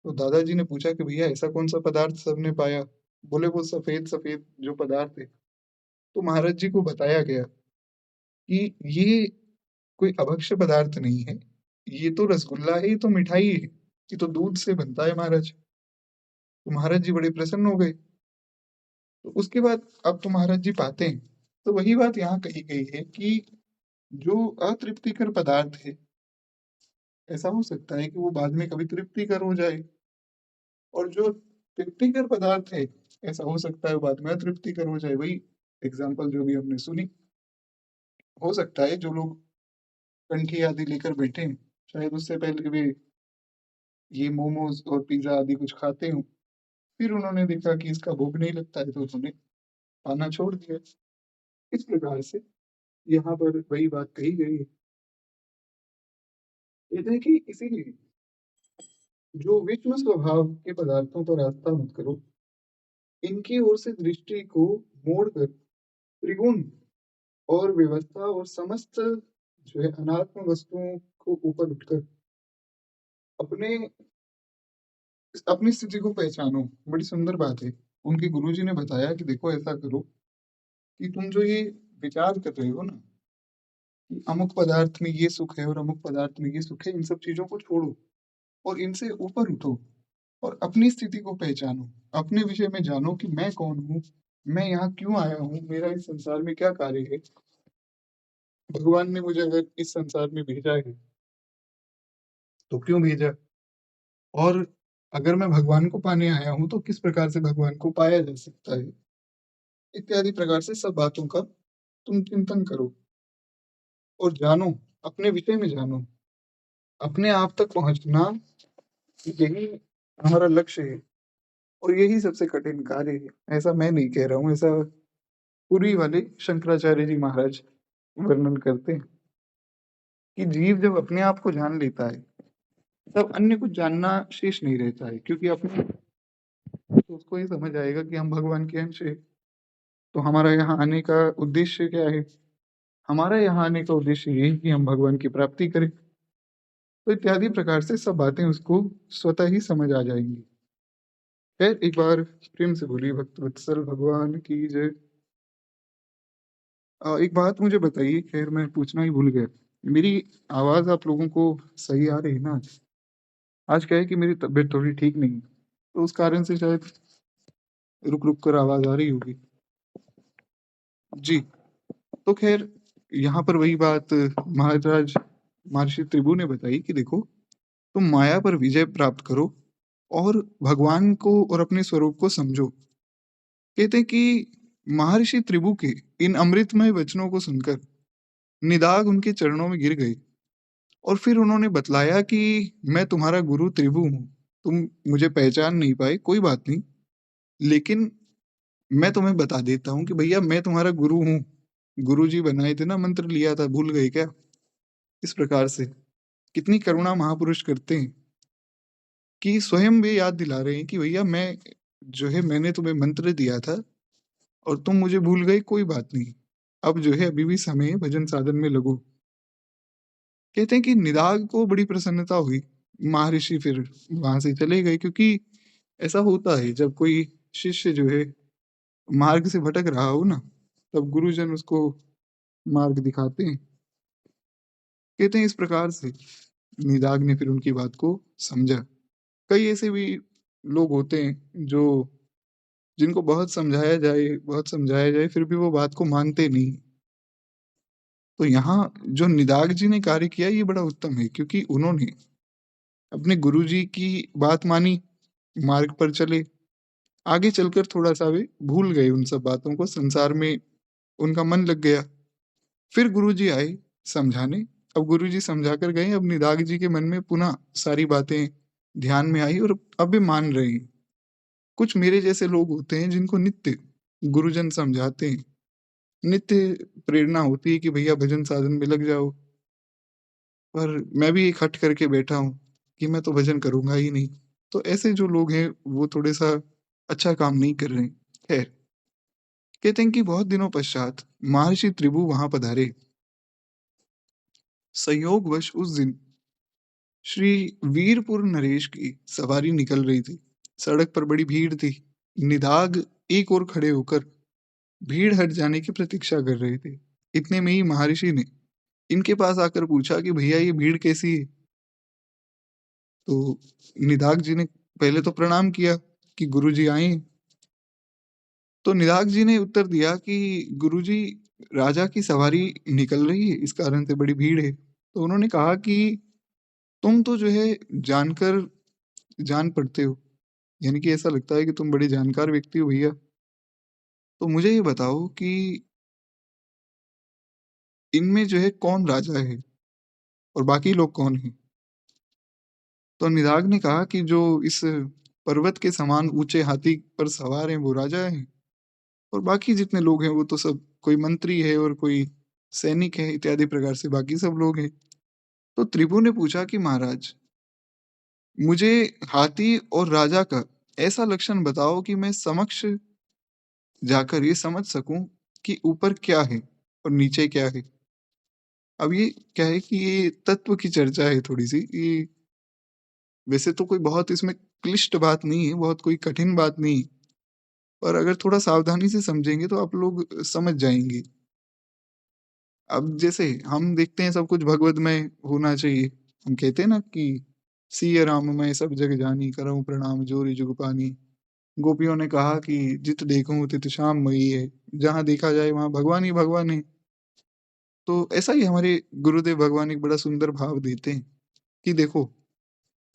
तो दादाजी ने पूछा कि भैया ऐसा कौन सा पदार्थ सबने पाया। बोले वो सफेद सफेद जो पदार्थ है। तो महाराज जी को बताया गया कि ये कोई अभक्ष्य पदार्थ नहीं है, ये तो रसगुल्ला है, ये तो मिठाई है, ये तो दूध से बनता है महाराज। तो महाराज जी बड़े प्रसन्न हो गए। तो उसके बाद अब तो महाराज जी पाते हैं। तो वही बात यहाँ कही गई है कि जो अतृप्तिकर पदार्थ है, ऐसा हो सकता है कि वो बाद में कभी तृप्तिकर हो जाए, और जो तृप्तिकर पदार्थ है ऐसा हो सकता है वो बाद में अतृप्तिकर हो जाए। वही एग्जाम्पल जो भी हमने सुनी, हो सकता है जो लोग कंठी आदि लेकर बैठे हैं, शायद उससे पहले वे ये मोमोज और पिज्जा आदि कुछ खाते हो, फिर उन्होंने देखा कि इसका भोग नहीं लगता है तो उन्होंने खाना छोड़ दिया। इस प्रकार से यहाँ पर वही बात कही गई है। कहते हैं कि इसीलिए जो विषम स्वभाव के पदार्थों पर आस्था मत करो, इनकी ओर से दृष्टि को मोड़कर त्रिगुण और व्यवस्था और समस्त जो है अनात्म वस्तुओं को ऊपर उठकर अपने अपनी स्थिति को पहचानो। बड़ी सुंदर बात है। उनके गुरुजी ने बताया कि देखो ऐसा करो कि तुम जो ये विचार कर रहे हो ना कि अमुक पदार्थ में ये सुख है और अमुक पदार्थ में ये सुख है, इन सब चीजों को छोड़ो और इनसे ऊपर उठो और अपनी स्थिति को पहचानो। अपने विषय में जानो कि मैं कौन हूँ, मैं यहाँ क्यों आया हूँ, मेरा इस संसार में क्या कार्य है। भगवान ने मुझे अगर इस संसार में भेजा है तो क्यों भेजा, और अगर मैं भगवान को पाने आया हूँ तो किस प्रकार से भगवान को पाया जा सकता है, इत्यादि प्रकार से सब बातों का तुम चिंतन करो और जानो, अपने विषय में जानो। अपने आप तक पहुंचना यही हमारा लक्ष्य है, और यही सबसे कठिन कार्य है। ऐसा मैं नहीं कह रहा हूँ, ऐसा पूरी वाले शंकराचार्य जी महाराज वर्णन करते हैं कि जीव जब अपने आप को जान लेता है तब अन्य कुछ जानना शेष नहीं रहता है, क्योंकि अपने तो उसको ये समझ आएगा कि हम भगवान के अंश है। तो हमारा यहाँ आने का उद्देश्य क्या है, हमारा यहाँ आने का उद्देश्य ये है कि हम भगवान की प्राप्ति करें। तो इत्यादि प्रकार से सब बातें उसको स्वतः ही समझ आ जाएंगी। खैर एक बार प्रेम से बोलिए भक्त वत्सल भगवान की जय। एक बात मुझे बताइए, खैर मैं पूछना ही भूल गया। मेरी आवाज़ आप लोगों को सही आ रही है ना आज? आज क्या है कि मेरी तबीयत थोड़ी ठीक नहीं है, तो उस कारण से शायद रुक-रुक कर आवाज़ आ रही होगी। जी, तो खैर यहाँ पर वही बात महाराज महर्षि त्रिभु ने बताई कि देखो, तुम माया पर विजय प्राप्त करो और भगवान को और अपने स्वरूप को समझो। कहते हैं कि महर्षि त्रिभु के इन अमृतमय वचनों को सुनकर निदाग उनके चरणों में गिर गए और फिर उन्होंने बतलाया कि मैं तुम्हारा गुरु त्रिभु हूँ। तुम मुझे पहचान नहीं पाए, कोई बात नहीं, लेकिन मैं तुम्हें बता देता हूँ कि भैया मैं तुम्हारा गुरु हूँ। गुरुजी बनाए थे ना, मंत्र लिया था, भूल गए क्या? इस प्रकार से कितनी करुणा महापुरुष करते हैं कि स्वयं वे याद दिला रहे हैं कि भैया मैं जो है मैंने तुम्हें मंत्र दिया था और तुम मुझे भूल गए, कोई बात नहीं। अब जो है अभी भी समय है, भजन साधन में लगो। कहते हैं कि निदाग को बड़ी प्रसन्नता हुई। महर्षि फिर वहां से चले गए, क्योंकि ऐसा होता है जब कोई शिष्य जो है मार्ग से भटक रहा हो ना, तब गुरुजन उसको मार्ग दिखाते हैं। कहते हैं इस प्रकार से निदाग ने फिर उनकी बात को समझा। कई ऐसे भी लोग होते हैं जो जिनको बहुत समझाया जाए फिर भी वो बात को मानते नहीं। तो यहाँ जो निदाग जी ने कार्य किया ये बड़ा उत्तम है, क्योंकि उन्होंने अपने गुरुजी की बात मानी, मार्ग पर चले। आगे चलकर थोड़ा-सा वे भूल गए उन सब बातों को, संसार में उनका मन लग गया। फिर गुरुजी आए समझाने। अब गुरुजी समझा कर गए, अब निदाग जी के मन में पुनः सारी बातें ध्यान में आई और अब वे मान रहे हैं। कुछ मेरे जैसे लोग होते हैं जिनको नित्य गुरुजन समझाते हैं, नित्य प्रेरणा होती है कि भैया भजन साधन में लग जाओ। पर मैं भी एक हट करके बैठा हूँ कि मैं तो भजन करूँगा ही नहीं। तो ऐसे जो लोग हैं वो थोड़ा-सा अच्छा काम नहीं कर रहे हैं। खैर, कहते हैं कि बहुत दिनों पश्चात महर्षि त्रिभु वहाँ पधारे। संयोगवश उस दिन श्री वीरपुर नरेश की सवारी निकल रही थी। सड़क पर बड़ी भीड़ थी। निदाग एक ओर खड़े होकर भीड़ हट जाने की प्रतीक्षा कर रहे थे। इतने में ही महर्षि ने इनके पास आकर पूछा कि भैया ये भीड़ कैसी है? तो निदाग जी ने पहले तो प्रणाम किया कि गुरुजी आए हैं। तो निदाग जी ने उत्तर दिया कि गुरुजी, राजा की सवारी निकल रही है, इस कारण से बड़ी भीड़ है। तो उन्होंने कहा कि तुम तो जो है जानकर जान पड़ते हो, यानी कि ऐसा लगता है कि तुम बड़े जानकार व्यक्ति हो भैया। तो मुझे ये बताओ कि इनमें जो है कौन राजा है और बाकी लोग कौन हैं? तो निदाग ने कहा कि जो इस पर्वत के समान ऊंचे हाथी पर सवार हैं वो राजा हैं, और बाकी जितने लोग हैं वो तो सब कोई मंत्री है और कोई सैनिक है, इत्यादि प्रकार से बाकी सब लोग हैं। तो त्रिभु ने पूछा कि महाराज, मुझे हाथी और राजा का ऐसा लक्षण बताओ कि मैं समक्ष जाकर ये समझ सकूं कि ऊपर क्या है और नीचे क्या है। अब ये क्या है कि ये तत्व की चर्चा है थोड़ी सी, ये वैसे तो कोई बहुत इसमें क्लिष्ट बात नहीं है, बहुत कोई कठिन बात नहीं, पर अगर थोड़ा सावधानी से समझेंगे तो आप लोग समझ जाएंगे। अब जैसे हम देखते हैं सब कुछ भगवतमय होना चाहिए। हम कहते हैं ना कि सिय राममय सब जग जानी, करऊं प्रणाम जोरी जुग पानी। गोपियों ने कहा कि जित देखूं तित श्याम मयी है, जहां देखा जाए वहां भगवान ही भगवान है। तो ऐसा ही हमारे गुरुदेव भगवान एक बड़ा सुंदर भाव देते हैं कि देखो,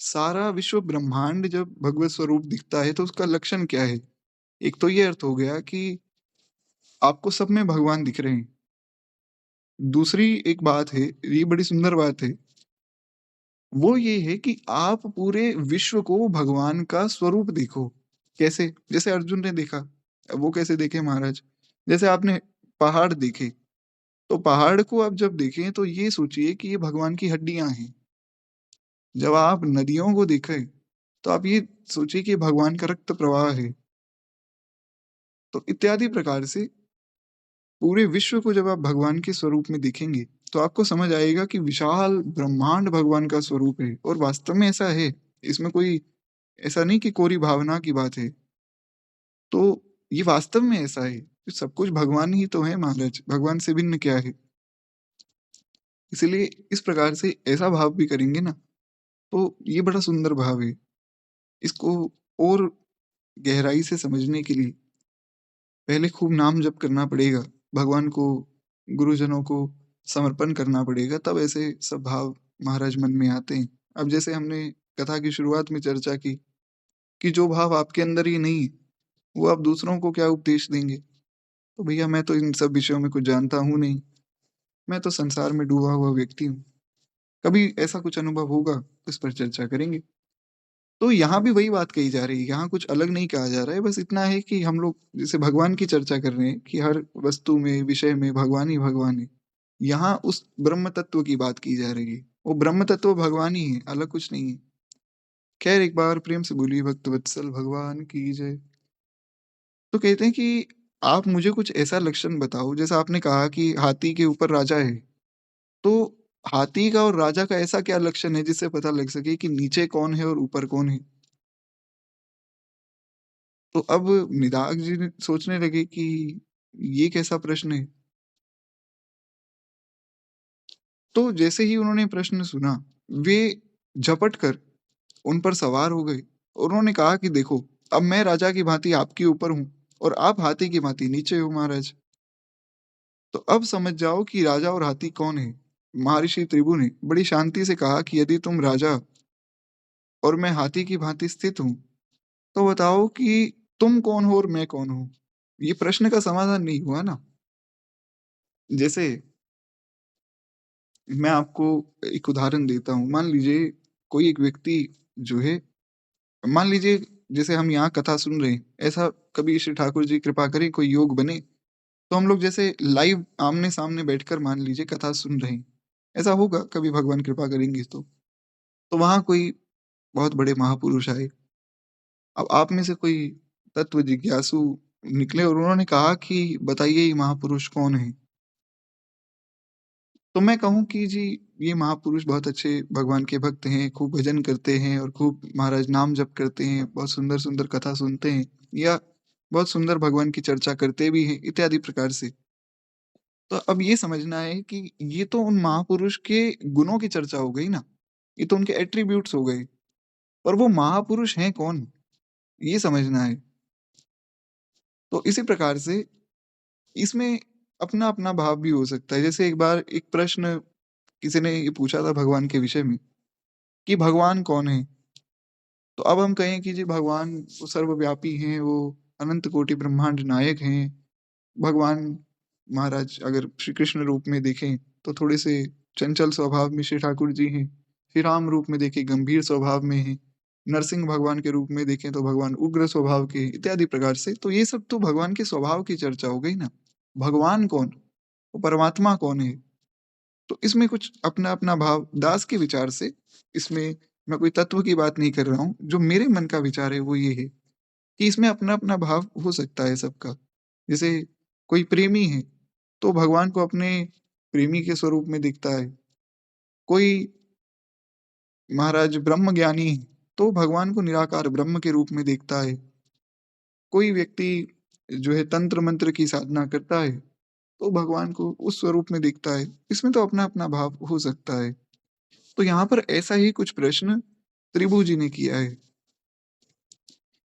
सारा विश्व ब्रह्मांड जब भगवत स्वरूप दिखता है तो उसका लक्षण क्या है? एक तो ये अर्थ हो गया कि आपको सब में भगवान दिख रहे हैं। दूसरी एक बात है, ये बड़ी सुंदर बात है, वो ये है कि आप पूरे विश्व को भगवान का स्वरूप देखो। कैसे? जैसे अर्जुन ने देखा। अब वो कैसे देखे महाराज? जैसे आपने पहाड़ देखे, तो पहाड़ को आप जब देखें तो ये सोचिए कि ये भगवान की हड्डियां हैं। जब आप नदियों को देखें, तो आप ये सोचिए कि ये भगवान का रक्त प्रवाह है। तो इत्यादि प्रकार से पूरे विश्व को जब आप भगवान के स्वरूप में देखेंगे, तो आपको समझ आएगा कि विशाल ब्रह्मांड भगवान का स्वरूप है, और वास्तव में ऐसा है। इसमें कोई ऐसा नहीं कि कोरी भावना की बात है। तो ये वास्तव में ऐसा है, कि सब कुछ भगवान ही तो है महाराज, भगवान से भिन्न क्या है? इसीलिए इस प्रकार से ऐसा भाव भी करेंगे ना, तो ये बड़ा सुंदर भाव है। इसको और गहराई से समझने के लिए पहले खूब नाम जप करना पड़ेगा, भगवान को, गुरुजनों को समर्पण करना पड़ेगा, तब ऐसे सब भाव महाराज मन में आते हैं। अब जैसे हमने कथा की शुरुआत में चर्चा की, कि जो भाव आपके अंदर ही नहीं है, वो आप दूसरों को क्या उपदेश देंगे? तो भैया मैं तो इन सब विषयों में कुछ जानता हूँ नहीं, मैं तो संसार में डूबा हुआ व्यक्ति हूँ। कभी ऐसा कुछ अनुभव होगा, तो इस पर चर्चा करेंगे। तो यहाँ भी वही बात कही जा रही है, यहाँ कुछ अलग नहीं कहा जा रहा है, बस इतना है कि हम लोग जैसे भगवान की चर्चा कर रहे हैं कि हर वस्तु में, विषय में भगवान ही भगवान है। यहाँ उस ब्रह्म तत्व की बात की जा रही है। वो ब्रह्म तत्व भगवान ही है, अलग कुछ नहीं है। खैर एक बार प्रेम से बोलिए भक्त वत्सल भगवान की जय। तो कहते हैं कि आप मुझे कुछ ऐसा लक्षण बताओ, जैसा आपने कहा कि हाथी के ऊपर राजा है, तो हाथी का और राजा का ऐसा क्या लक्षण है जिससे पता लग सके कि नीचे कौन है और ऊपर कौन है? तो अब निदाघ जी ने सोचने लगे कि ये कैसा प्रश्न है? तो जैसे ही उन्होंने प्रश्न सुना, वे झपट कर उन पर सवार हो गए और उन्होंने कहा कि देखो, अब मैं राजा की भांति आपके ऊपर हूँ और आप हाथी की भांति नीचे हो महाराज। तो अब समझ जाओ कि राजा और हाथी कौन है। महर्षि त्रिभु ने बड़ी शांति से कहा कि यदि तुम राजा और मैं हाथी की भांति स्थित हूँ, तो बताओ कि तुम कौन हो और मैं कौन हूँ? ये प्रश्न का समाधान नहीं हुआ ना। जैसे मैं आपको एक उदाहरण देता हूँ। मान लीजिए कोई एक व्यक्ति जो है, मान लीजिए जैसे हम यहाँ कथा सुन रहे हैं, ऐसा कभी श्री ठाकुर जी कृपा करें कोई योग बने, तो हम लोग जैसे लाइव आमने-सामने बैठकर मान लीजिए कथा सुन रहे हैं। ऐसा होगा कभी भगवान कृपा करेंगे तो। तो वहाँ कोई बहुत बड़े महापुरुष आए। अब आप में से कोई तत्व जिज्ञासु निकले और उन्होंने कहा कि बताइए ये महापुरुष कौन है? तो मैं कहूँ कि जी ये महापुरुष बहुत अच्छे भगवान के भक्त हैं, खूब भजन करते हैं और खूब महाराज नाम जप करते हैं, बहुत सुंदर-सुंदर कथा सुनते हैं या बहुत सुंदर भगवान की चर्चा करते भी हैं, इत्यादि प्रकार से। तो अब ये समझना है कि ये तो उन महापुरुष के गुणों की चर्चा हो गई ना, ये तो उनके एट्रिब्यूट्स हो गए, और वो महापुरुष हैं कौन? ये समझना है। तो इसी प्रकार से इसमें अपना-अपना भाव भी हो सकता है। जैसे एक बार एक प्रश्न किसी ने ये पूछा था भगवान के विषय में कि भगवान कौन है? तो अब हम कहें कि जी भगवान वो सर्वव्यापी हैं, वो अनंत कोटि ब्रह्मांड नायक हैं। भगवान महाराज अगर श्री कृष्ण रूप में देखें, तो थोड़े-से चंचल स्वभाव में श्री ठाकुर जी हैं। श्री राम रूप में देखें गंभीर स्वभाव में हैं। नरसिंह भगवान के रूप में देखें तो भगवान उग्र स्वभाव के हैं, इत्यादि प्रकार से। तो ये सब तो भगवान के स्वभाव की चर्चा हो गई ना। भगवान कौन? वो परमात्मा कौन है? तो इसमें कुछ अपना-अपना भाव दास के विचार से, इसमें मैं कोई तत्व की बात नहीं कर रहा हूँ, जो मेरे मन का विचार है वो ये है कि इसमें अपना-अपना भाव हो सकता है सबका। जैसे कोई प्रेमी है, तो भगवान को अपने प्रेमी के स्वरूप में दिखता है। कोई महाराज ब्रह्म ज्ञानी है, तो भगवान को निराकार ब्रह्म के रूप में देखता है। कोई व्यक्ति जो है तंत्र मंत्र की साधना करता है, तो भगवान को उस स्वरूप में देखता है। इसमें तो अपना-अपना भाव हो सकता है। तो यहाँ पर ऐसा ही कुछ प्रश्न त्रिभु जी ने किया है।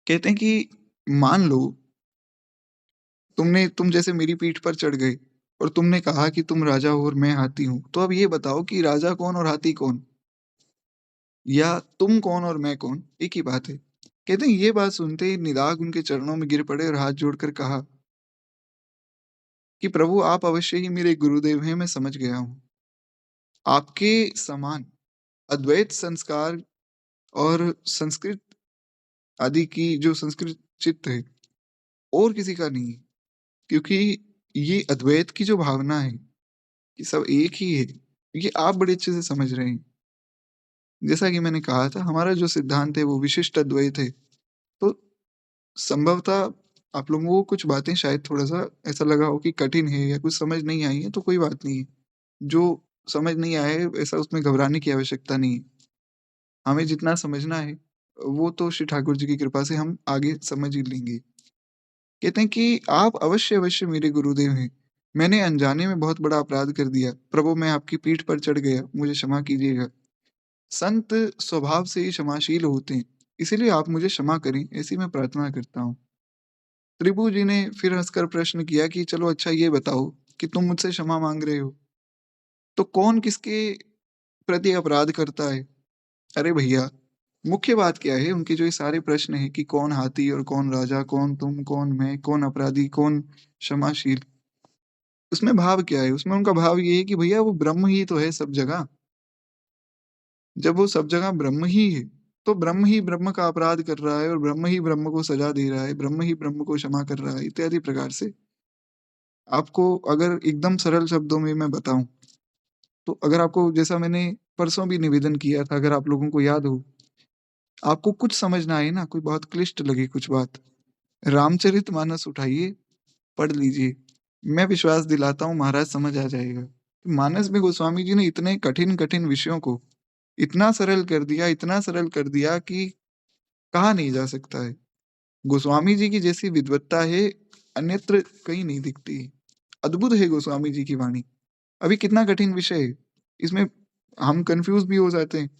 कहते हैं कि मान लो तुम जैसे मेरी पीठ पर चढ़ गए और तुमने कहा कि तुम राजा हो और मैं हाथी हूँ। तो अब ये बताओ कि राजा कौन और हाथी कौन? या तुम कौन और मैं कौन? एक ही बात है। कहते हैं ये बात सुनते ही निदाघ उनके चरणों में गिर पड़े और हाथ जोड़कर कहा कि प्रभु आप अवश्य ही मेरे गुरुदेव हैं, मैं समझ गया हूँ। आपके समान अद्वैत संस्कार और संस्कृत आदि की जो संस्कृत चित्त है, और किसी का नहीं है। क्योंकि ये अद्वैत की जो भावना है, ये सब एक ही है, ये आप बड़े अच्छे से समझ रहे हैं। जैसा कि मैंने कहा था हमारा जो सिद्धांत है वो विशिष्ट अद्वैत है। तो संभवतः आप लोगों को कुछ बातें शायद थोड़ा-सा ऐसा लगा हो कि कठिन है या कुछ समझ नहीं आई है, तो कोई बात नहीं है। जो समझ नहीं आया है ऐसा उसमें घबराने की आवश्यकता नहीं है। हमें जितना समझना है वो तो श्री ठाकुर जी की कृपा से हम आगे समझ ही लेंगे। कहते हैं कि आप अवश्य, अवश्य मेरे गुरुदेव हैं। मैंने अनजाने में बहुत बड़ा अपराध कर दिया। प्रभु मैं आपकी पीठ पर चढ़ गया, मुझे क्षमा कीजिएगा। संत स्वभाव से ही क्षमाशील होते हैं, इसीलिए आप मुझे क्षमा करें, ऐसी मैं प्रार्थना करता हूँ। त्रिभु जी ने फिर हँसकर प्रश्न किया कि चलो अच्छा ये बताओ कि तुम मुझसे क्षमा माँग रहे हो, तो कौन किसके प्रति अपराध करता है? अरे भैया, मुख्य बात क्या है? उनके जो ये सारे प्रश्न हैं कि कौन हाथी और कौन राजा, कौन तुम, कौन मैं, कौन अपराधी, कौन क्षमाशील? उसमें भाव क्या है? उसमें उनका भाव ये है कि भैया वो ब्रह्म ही तो है सब जगह। जब वो सब जगह ब्रह्म ही है, तो ब्रह्म ही ब्रह्म का अपराध कर रहा है और ब्रह्म ही ब्रह्म को सज़ा दे रहा है, ब्रह्म ही ब्रह्म को क्षमा कर रहा है, इत्यादि प्रकार से। आपको अगर एकदम सरल शब्दों में मैं बताऊँ, तो अगर आपको जैसा मैंने परसों भी निवेदन किया था, अगर आप लोगों को याद हो, आपको कुछ समझ ना आए ना, कोई बहुत क्लिष्ट लगे कुछ बात, रामचरितमानस उठाइए, पढ़ लीजिए। मैं विश्वास दिलाता हूँ महाराज समझ आ जाएगा। मानस में गोस्वामी जी ने इतने कठिन-कठिन विषयों को इतना सरल कर दिया कि कहा नहीं जा सकता है। गोस्वामी जी की जैसी विद्वत्ता है, अन्यत्र कहीं नहीं दिखती। अद्भुत है गोस्वामी जी की वाणी। अभी कितना कठिन विषय है, इसमें हम कन्फ्यूज़ भी हो जाते हैं।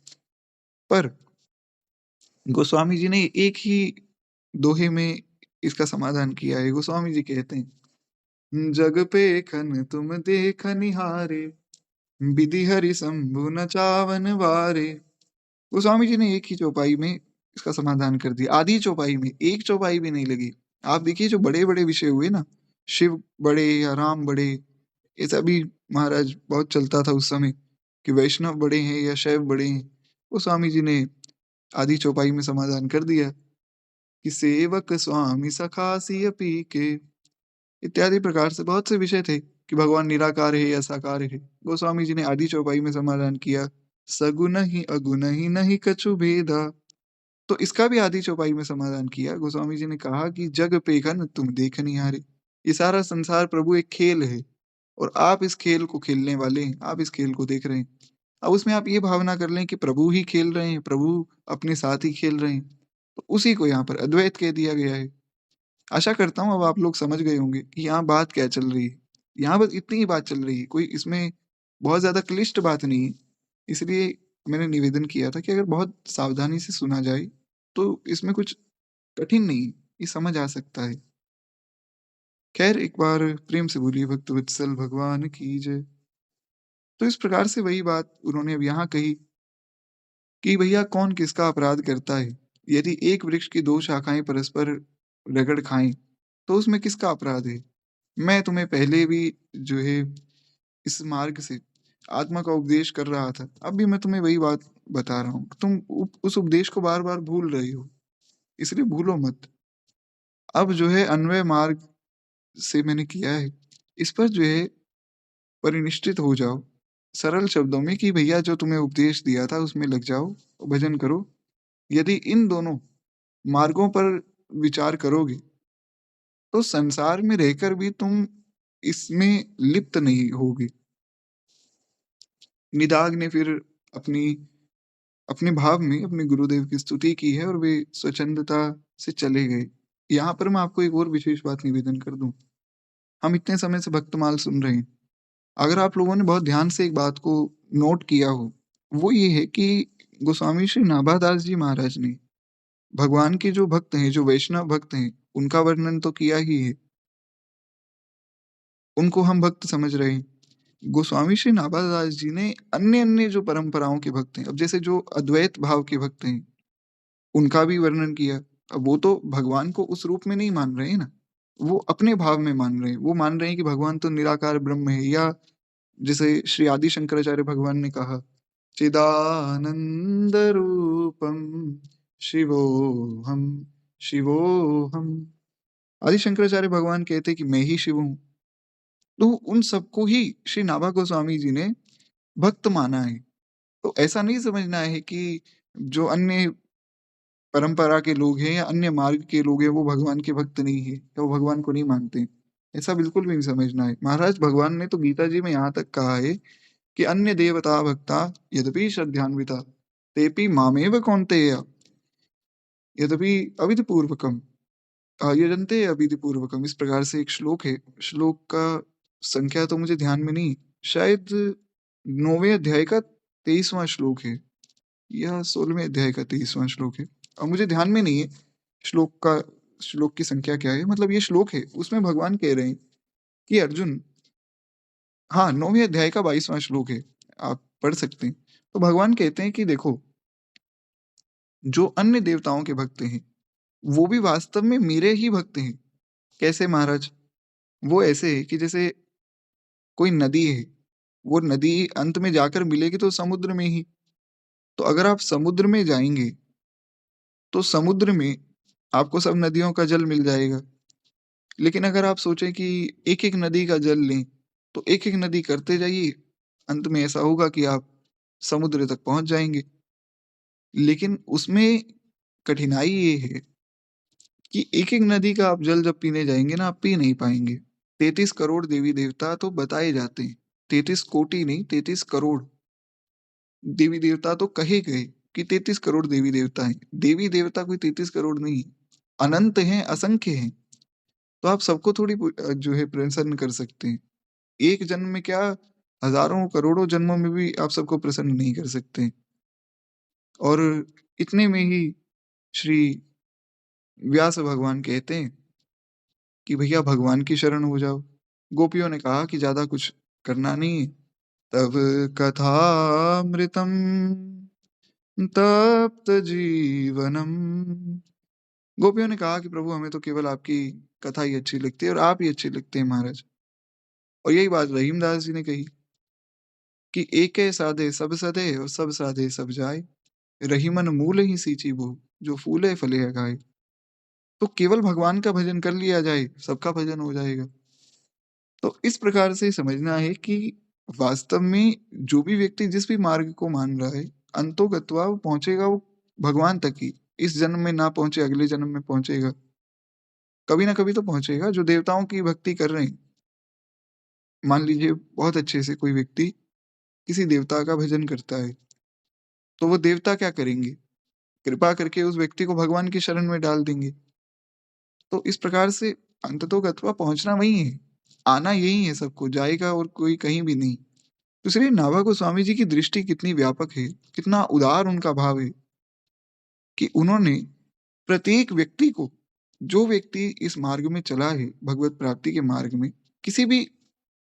पर गोस्वामी जी ने एक ही दोहे में इसका समाधान किया है। गोस्वामी जी कहते हैं, "जग पेखन तुम देखनिहारे, विधि हरि शंभु न चावन वारे।" गोस्वामी जी ने एक ही चौपाई में इसका समाधान कर दिया। आधी चौपाई में, एक चौपाई भी नहीं लगी। आप देखिए जो बड़े-बड़े विषय हुए ना, शिव बड़े या राम बड़े, ये सभी महाराज बहुत चलता था उस समय कि वैष्णव बड़े हैं या शैव बड़े हैं। गोस्वामी जी ने आधी चौपाई में समाधान कर दिया कि सेवक स्वामी सखा सिय पी के, इत्यादि प्रकार से बहुत से विषय थे कि भगवान निराकार है या साकार है। गोस्वामी जी ने आधी चौपाई में समाधान किया, सगुन ही अगुन ही नहीं कछु भेदा। तो इसका भी आधी चौपाई में समाधान किया। गोस्वामी जी ने कहा कि जग पेखन तुम देख निहारे। ये सारा संसार प्रभु एक खेल है और आप इस खेल को खेलने वाले हैं, आप इस खेल को देख रहे हैं। अब उसमें आप ये भावना कर लें कि प्रभु ही खेल रहे हैं, प्रभु अपने साथ ही खेल रहे हैं। तो उसी को यहाँ पर अद्वैत कह दिया गया है। आशा करता हूँ अब आप लोग समझ गए होंगे कि यहाँ बात क्या चल रही है। यहाँ बस इतनी ही बात चल रही है, कोई इसमें बहुत ज़्यादा क्लिष्ट बात नहीं है। इसलिए मैंने निवेदन किया था कि अगर बहुत सावधानी से सुना जाए, तो इसमें कुछ कठिन नहीं, ये समझ आ सकता है। खैर एक बार प्रेम से बोलिए भक्तवत्सल भगवान की जय। तो इस प्रकार से वही बात उन्होंने अब यहाँ कही कि भैया कौन किसका अपराध करता है? यदि एक वृक्ष की 2 शाखाएँ परस्पर रगड़ खाएँ, तो उसमें किसका अपराध है? मैं तुम्हें पहले भी जो है इस मार्ग से आत्मा का उपदेश कर रहा था। अब भी मैं तुम्हें वही बात बता रहा हूँ। तुम उस उपदेश को बार-बार भूल रहे हो, इसलिए भूलो मत। अब जो है अन्वय मार्ग से मैंने किया है, इस पर जो है परिनिष्ठित हो जाओ। सरल शब्दों में कि भैया जो तुम्हें उपदेश दिया था उसमें लग जाओ, भजन करो। यदि इन दोनों मार्गों पर विचार करोगे, तो संसार में रहकर भी तुम इसमें लिप्त नहीं होगे। निदाघ ने फिर अपनी अपने भाव में अपने गुरुदेव की स्तुति की है और वे स्वच्छंदता से चले गए। यहाँ पर मैं आपको एक और विशेष बात निवेदन कर दूँ। हम इतने समय से भक्तमाल सुन रहे हैं। अगर आप लोगों ने बहुत ध्यान से एक बात को नोट किया हो, वो ये है कि गोस्वामी श्री नाभादास जी महाराज ने भगवान के जो भक्त हैं, जो वैष्णव भक्त हैं, उनका वर्णन तो किया ही है। उनको हम भक्त समझ रहे हैं। गोस्वामी श्री नाभादास जी ने अन्य-अन्य जो परंपराओं के भक्त हैं, अब जैसे जो अद्वैत भाव के भक्त हैं, उनका भी वर्णन किया। अब वो तो भगवान को उस रूप में नहीं मान रहे हैं ना, वो अपने भाव में मान रहे हैं। वो मान रहे हैं कि भगवान तो निराकार ब्रह्म है या जैसे श्री आदि शंकराचार्य भगवान ने कहा, चिदानंद रूपम शिवोहम शिवोहम। आदि शंकराचार्य भगवान कहते हैं कि मैं ही शिव हूँ। तो उन सबको ही श्री नाभा गोस्वामी जी ने भक्त माना है। तो ऐसा नहीं समझना है कि जो अन्य परंपरा के लोग हैं या अन्य मार्ग के लोग हैं, वो भगवान के भक्त नहीं है या वो भगवान को नहीं मानते। ऐसा बिल्कुल भी नहीं समझना है। महाराज भगवान ने तो गीता जी में यहाँ तक कहा है कि अन्य देवता भक्ता यद्यपि श्रद्धान्विता तेपि मामेव कौन्तेय। यद्यपि अविधिपूर्वकम् यजन्ते अविधिपूर्वकम्, इस प्रकार से एक श्लोक है। श्लोक का संख्या तो मुझे ध्यान में नहीं, शायद 9वें अध्याय का 23वां श्लोक है या 16वें अध्याय का 23वां श्लोक है। अब मुझे ध्यान में नहीं है श्लोक की संख्या क्या है, मतलब ये श्लोक है, उसमें भगवान कह रहे हैं कि अर्जुन, हाँ, 9वें अध्याय का 22वां श्लोक है, आप पढ़ सकते हैं। तो भगवान कहते हैं कि देखो, जो अन्य देवताओं के भक्त हैं, वो भी वास्तव में मेरे ही भक्त हैं। कैसे महाराज? वो ऐसे है कि जैसे कोई नदी है, वो नदी अंत में जाकर मिलेगी तो समुद्र में ही। तो अगर आप समुद्र में जाएँगे, तो समुद्र में आपको सब नदियों का जल मिल जाएगा। लेकिन अगर आप सोचें कि एक-एक नदी का जल लें, तो एक-एक नदी करते जाइए, अंत में ऐसा होगा कि आप समुद्र तक पहुँच जाएँगे। लेकिन उसमें कठिनाई ये है कि एक-एक नदी का आप जल जब पीने जाएँगे ना, आप पी नहीं पाएँगे। 33 करोड़ देवी-देवता तो बताए जाते हैं। 33 कोटि नहीं, 33 करोड़ देवी-देवता तो कहे गए कि 33 करोड़ देवी-देवता हैं। देवी-देवता कोई 33 करोड़ नहीं है, अनंत हैं, असंख्य हैं। तो आप सबको थोड़ी जो है प्रसन्न कर सकते हैं। एक जन्म में क्या, हज़ारों, करोड़ों जन्मों में भी आप सबको प्रसन्न नहीं कर सकते हैं। और इतने में ही श्री व्यास भगवान कहते हैं कि भैया भगवान की शरण हो जाओ। गोपियों ने कहा कि ज़्यादा कुछ करना नहीं है। तब कथामृतम तप्त जीवनम। गोपियों ने कहा कि प्रभु, हमें तो केवल आपकी कथा ही अच्छी लगती है और आप ही अच्छे लगते हैं महाराज। और यही बात रहीमदास जी ने कही कि एकै साधे सब सधे और सब साधे सब जाए, रहीमन मूल ही सींची बो, जो फूले फले गाय। तो केवल भगवान का भजन कर लिया जाए, सबका भजन हो जाएगा। तो इस प्रकार से समझना है कि वास्तव में जो भी व्यक्ति जिस भी मार्ग को मान रहा है, अंतो गत्वा वो पहुंचेगा वो भगवान तक ही। इस जन्म में ना पहुंचे, अगले जन्म में पहुंचेगा, कभी ना कभी तो पहुंचेगा। जो देवताओं की भक्ति कर रहे हैं, मान लीजिए बहुत अच्छे से कोई व्यक्ति किसी देवता का भजन करता है, तो वो देवता क्या करेंगे? कृपा करके उस व्यक्ति को भगवान की शरण में डाल देंगे। तो इस प्रकार से अंततो गत्वा पहुंचना वही है, आना यही है सबको, जाएगा और कोई कहीं भी नहीं। तो इसलिए नाभा गोस्वामी जी की दृष्टि कितनी व्यापक है, कितना उदार उनका भाव है कि उन्होंने प्रत्येक व्यक्ति को, जो व्यक्ति इस मार्ग में चला है, भगवत प्राप्ति के मार्ग में, किसी भी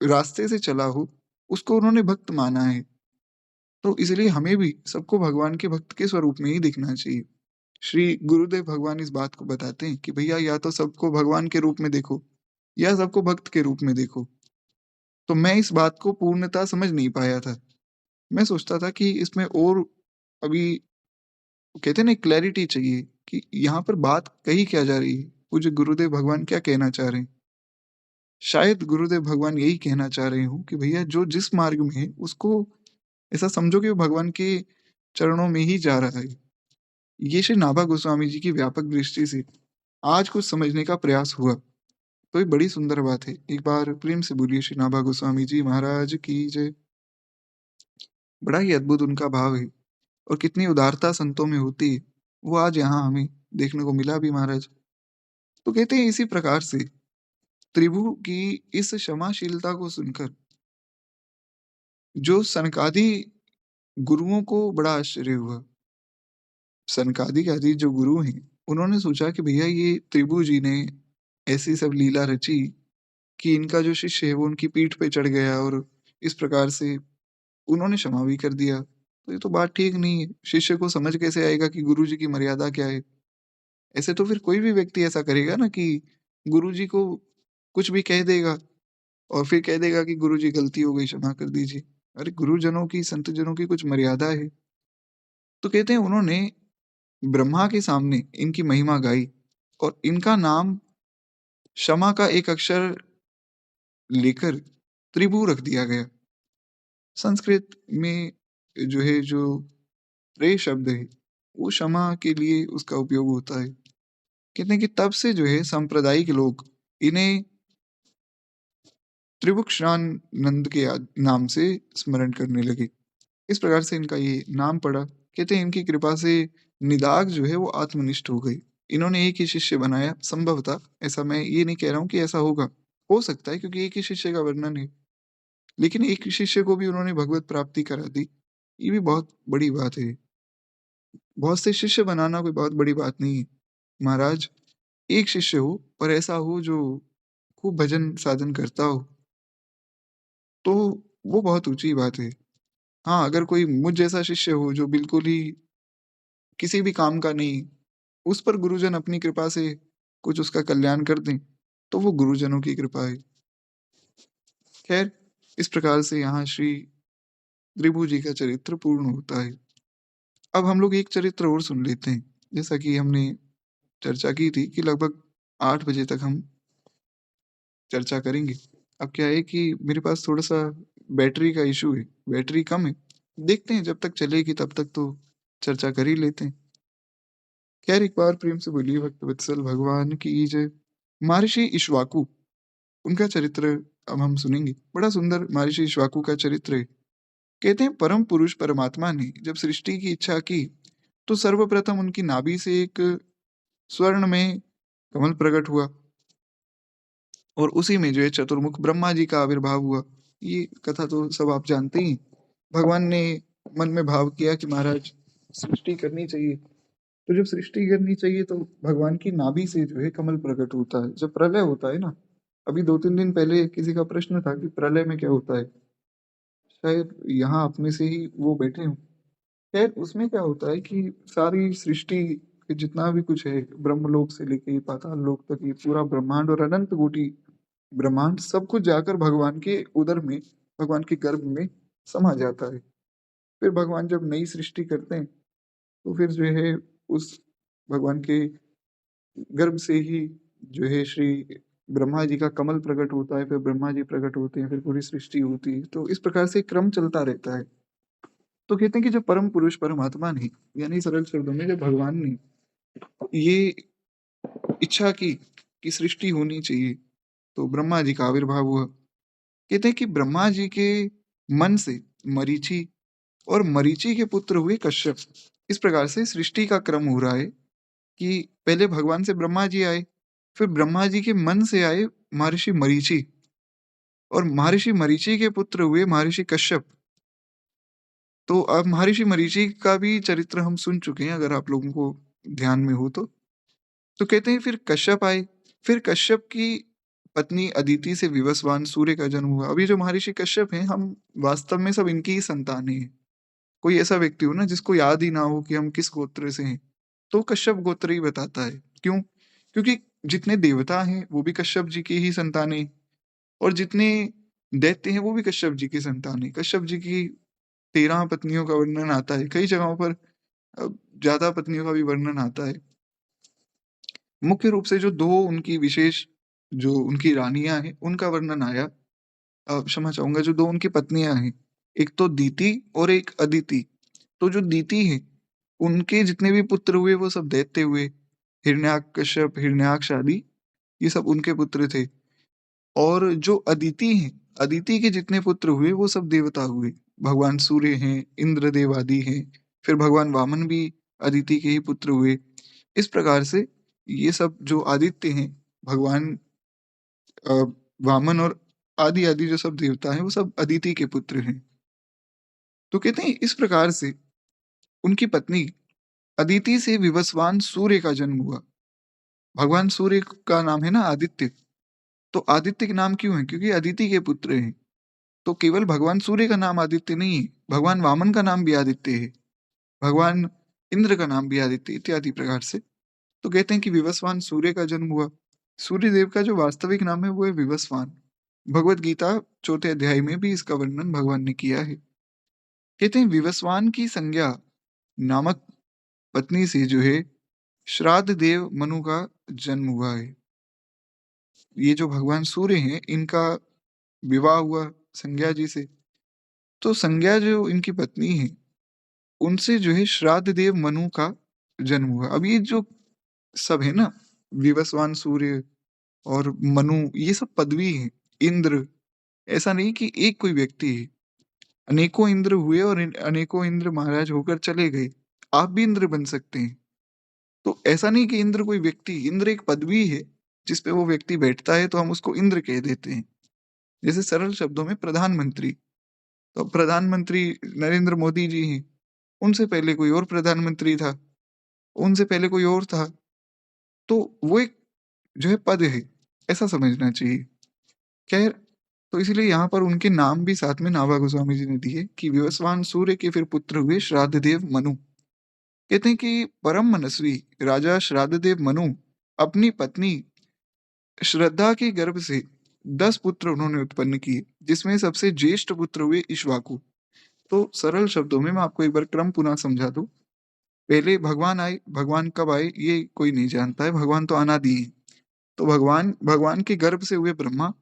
रास्ते से चला हो, उसको उन्होंने भक्त माना है। तो इसलिए हमें भी सबको भगवान के भक्त के स्वरूप में ही दिखना चाहिए। श्री गुरुदेव भगवान इस बात को बताते हैं कि भैया या तो सबको भगवान के रूप में देखो, या सबको भक्त के रूप में देखो। तो मैं इस बात को पूर्णतः समझ नहीं पाया था। मैं सोचता था कि इसमें और अभी कहते हैं ना क्लैरिटी चाहिए कि यहाँ पर बात कही क्या जा रही है, पूज्य गुरुदेव भगवान क्या कहना चाह रहे हैं। शायद गुरुदेव भगवान यही कहना चाह रहे हो कि भैया जो जिस मार्ग में है उसको ऐसा समझो कि वो भगवान के चरणों में ही जा रहा है। ये श्री नाभा गोस्वामी जी की व्यापक दृष्टि से आज कुछ समझने का प्रयास हुआ, तो ये बड़ी सुंदर बात है। एक बार प्रेम से बोलिए श्री नाभा गोस्वामी जी महाराज की जय। बड़ा ही अद्भुत उनका भाव है और कितनी उदारता संतों में होती है, वो आज यहाँ हमें देखने को मिला भी महाराज। तो कहते हैं इसी प्रकार से त्रिभु की इस क्षमाशीलता को सुनकर जो सनकादि गुरुओं को बड़ा आश्चर्य हुआ। सनकादिक आदि जो गुरु हैं, उन्होंने सोचा कि भैया ये त्रिभु जी ने ऐसी सब लीला रची कि इनका जो शिष्य है वो उनकी पीठ पे चढ़ गया और इस प्रकार से उन्होंने क्षमा भी कर दिया। तो ये तो बात ठीक नहीं है। शिष्य को समझ कैसे आएगा कि गुरु जी की मर्यादा क्या है? ऐसे तो फिर कोई भी व्यक्ति ऐसा करेगा ना कि गुरु जी को कुछ भी कह देगा और फिर कह देगा कि गुरु जी गलती हो गई, क्षमा कर दीजिए। अरे गुरुजनों की, संतजनों की कुछ मर्यादा है। तो कहते हैं उन्होंने ब्रह्मा के सामने इनकी महिमा गाई और इनका नाम क्षमा का एक अक्षर लेकर त्रिभु रख दिया गया। संस्कृत में जो है जो रे शब्द है, वो क्षमा के लिए उसका उपयोग होता है। कहते हैं कि तब से जो है सांप्रदायिक लोग इन्हें त्रिभुक्षानंद के नाम से स्मरण करने लगे। इस प्रकार से इनका ये नाम पड़ा। कहते हैं इनकी कृपा से निदाघ जो है वो आत्मनिष्ठ हो गई। इन्होंने एक ही शिष्य बनाया संभवतः, ऐसा मैं ये नहीं कह रहा हूँ कि ऐसा होगा। हो सकता है क्योंकि एक ही शिष्य का वर्णन है। लेकिन एक शिष्य को भी उन्होंने भगवत प्राप्ति करा दी। ये भी बहुत बड़ी बात है। बहुत से शिष्य बनाना कोई बहुत बड़ी बात नहीं है। महाराज एक शिष्य हो और ऐसा हो जो खूब भजन साधन करता हो, तो वो बहुत ऊँची बात है। हाँ, अगर कोई मुझ जैसा शिष्य हो जो बिल्कुल ही किसी भी काम का नहीं, उस पर गुरुजन अपनी कृपा से कुछ उसका कल्याण कर दें, तो वो गुरुजनों की कृपा है। खैर, इस प्रकार से यहाँ श्री त्रिभु जी का चरित्र पूर्ण होता है। अब हम लोग एक चरित्र और सुन लेते हैं। जैसा कि हमने चर्चा की थी कि लगभग 8 बजे तक हम चर्चा करेंगे। अब क्या है कि मेरे पास थोड़ा-सा बैटरी का इश्यू है, बैटरी कम है। देखते हैं जब तक चलेगी तब तक तो चर्चा कर ही लेते हैं। खैर एक बार प्रेम से बोलिए भक्तवत्सल भगवान की जय। महर्षि इक्ष्वाकु, उनका चरित्र अब हम सुनेंगे। बड़ा सुंदर महर्षि इक्ष्वाकु का चरित्र है। कहते हैं परम पुरुष परमात्मा ने जब सृष्टि की इच्छा की, तो सर्वप्रथम उनकी नाभि से एक स्वर्ण में कमल प्रकट हुआ और उसी में जो है चतुर्मुख ब्रह्मा जी का आविर्भाव हुआ। ये कथा तो सब आप जानते ही हैं। भगवान ने मन में भाव किया कि महाराज सृष्टि करनी चाहिए। तो जब सृष्टि करनी चाहिए तो भगवान की नाभि से जो है कमल प्रकट होता है। जब प्रलय होता है ना, अभी 2-3 दिन पहले किसी का प्रश्न था कि प्रलय में क्या होता है? शायद यहाँ आप में से ही वो बैठे हों। खैर उसमें क्या होता है कि सारी सृष्टि के जितना भी कुछ है, ब्रह्मलोक से लेके पाताल लोक तक ये पूरा ब्रह्मांड और अनंत कोटि ब्रह्मांड सब कुछ जाकर भगवान के उदर में, भगवान के गर्भ में समा जाता है। फिर भगवान जब नई सृष्टि करते हैं, तो फिर जो है उस भगवान के गर्भ से ही जो है श्री ब्रह्मा जी का कमल प्रकट होता है, फिर ब्रह्मा जी प्रकट होते हैं, फिर पूरी सृष्टि होती है। तो इस प्रकार से क्रम चलता रहता है। तो कहते हैं कि जब परम पुरुष परमात्मा ने, यानी सरल शब्दों में जब भगवान ने ये इच्छा की कि सृष्टि होनी चाहिए, तो ब्रह्मा जी का आविर्भाव हुआ। कहते हैं कि ब्रह्मा जी के मन से मरीचि और मरीचि के पुत्र हुए कश्यप। इस प्रकार से सृष्टि का क्रम हो रहा है कि पहले भगवान से ब्रह्मा जी आए, फिर ब्रह्मा जी के मन से आए महर्षि मरीचि और महर्षि मरीचि के पुत्र हुए महर्षि कश्यप। तो अब महर्षि मरीचि का भी चरित्र हम सुन चुके हैं अगर आप लोगों को ध्यान में हो तो। तो कहते हैं फिर कश्यप आए, फिर कश्यप की पत्नी अदिति से विवस्वान सूर्य का जन्म हुआ। अभी जो महर्षि कश्यप हैं, हम वास्तव में सब इनकी ही संतानें हैं। कोई ऐसा व्यक्ति हो ना जिसको याद ही ना हो कि हम किस गोत्र से हैं, तो कश्यप गोत्र ही बताता है। क्यों? क्योंकि जितने देवता हैं वो भी कश्यप जी की ही संतान हैं और जितने दैत्य हैं वो भी कश्यप जी की संतान हैं। कश्यप जी की 13 पत्नियों का वर्णन आता है। कई जगहों पर ज़्यादा पत्नियों का भी वर्णन आता है। मुख्य रूप से जो 2 उनकी विशेष जो उनकी रानियाँ हैं, उनका वर्णन आया। क्षमा चाहूँगा जो 2 उनकी पत्नियाँ हैं, एक तो दीति और एक अदिति। तो जो दीति हैं, उनके जितने भी पुत्र हुए वो सब दैत्य हुए। हिरण्याकश्यप, हिरण्याक्ष आदि ये सब उनके पुत्र थे। और जो अदिति हैं, अदिति के जितने पुत्र हुए वो सब देवता हुए। भगवान सूर्य हैं, इंद्रदेव आदि हैं, फिर भगवान वामन भी अदिति के ही पुत्र हुए। इस प्रकार से ये सब जो आदित्य हैं, भगवान अ, वामन और आदि-आदि जो सब देवता हैं, वो सब अदिति के पुत्र हैं। तो कहते हैं इस प्रकार से उनकी पत्नी अदिति से विवस्वान सूर्य का जन्म हुआ। भगवान सूर्य का नाम है ना आदित्य, तो आदित्य के नाम क्यों है? क्योंकि अदिति के पुत्र हैं। तो केवल भगवान सूर्य का नाम आदित्य नहीं है, भगवान वामन का नाम भी आदित्य है, भगवान इंद्र का नाम भी आदित्य इत्यादि प्रकार से। तो कहते हैं कि विवस्वान सूर्य का जन्म हुआ। सूर्य देव का जो वास्तविक नाम है वो है विवस्वान। भगवत गीता 4थे अध्याय में भी इसका वर्णन भगवान ने किया है। कहते हैं विवस्वान की संज्ञा नामक पत्नी से जो है श्राद्ध देव मनु का जन्म हुआ है। ये जो भगवान सूर्य हैं इनका विवाह हुआ संज्ञा जी से। तो संज्ञा जो इनकी पत्नी है, उनसे जो है श्राद्ध देव मनु का जन्म हुआ। अब ये जो सब है ना, विवस्वान सूर्य और मनु ये सब पदवी हैं। इंद्र, ऐसा नहीं कि एक कोई व्यक्ति है। अनेकों इंद्र हुए और अनेकों इंद्र महाराज होकर चले गए। आप भी इंद्र बन सकते हैं। तो ऐसा नहीं कि इंद्र कोई व्यक्ति, इंद्र एक पदवी है जिस पे वो व्यक्ति बैठता है तो हम उसको इंद्र कह देते हैं। जैसे सरल शब्दों में प्रधानमंत्री, तो प्रधानमंत्री नरेंद्र मोदी जी हैं, उनसे पहले कोई और प्रधानमंत्री था, उनसे पहले कोई और था, तो वो एक जो है पद है, ऐसा समझना चाहिए। खैर, तो इसीलिए यहाँ पर उनके नाम भी साथ में नाभा गोस्वामी जी ने दिए कि विवस्वान सूर्य के फिर पुत्र हुए श्राद्धदेव मनु। कहते हैं कि परम मनस्वी राजा श्राद्धदेव मनु अपनी पत्नी श्रद्धा के गर्भ से 10 पुत्र उन्होंने उत्पन्न किए, जिसमें सबसे ज्येष्ठ पुत्र हुए इक्ष्वाकु। तो सरल शब्दों में मैं आपको एक बार क्रम पुनः समझा दूं। पहले भगवान आए, भगवान कब आए ये कोई नहीं जानता है, भगवान तो अनादि है। तो भगवान भगवान के गर्भ से हुए ब्रह्मा,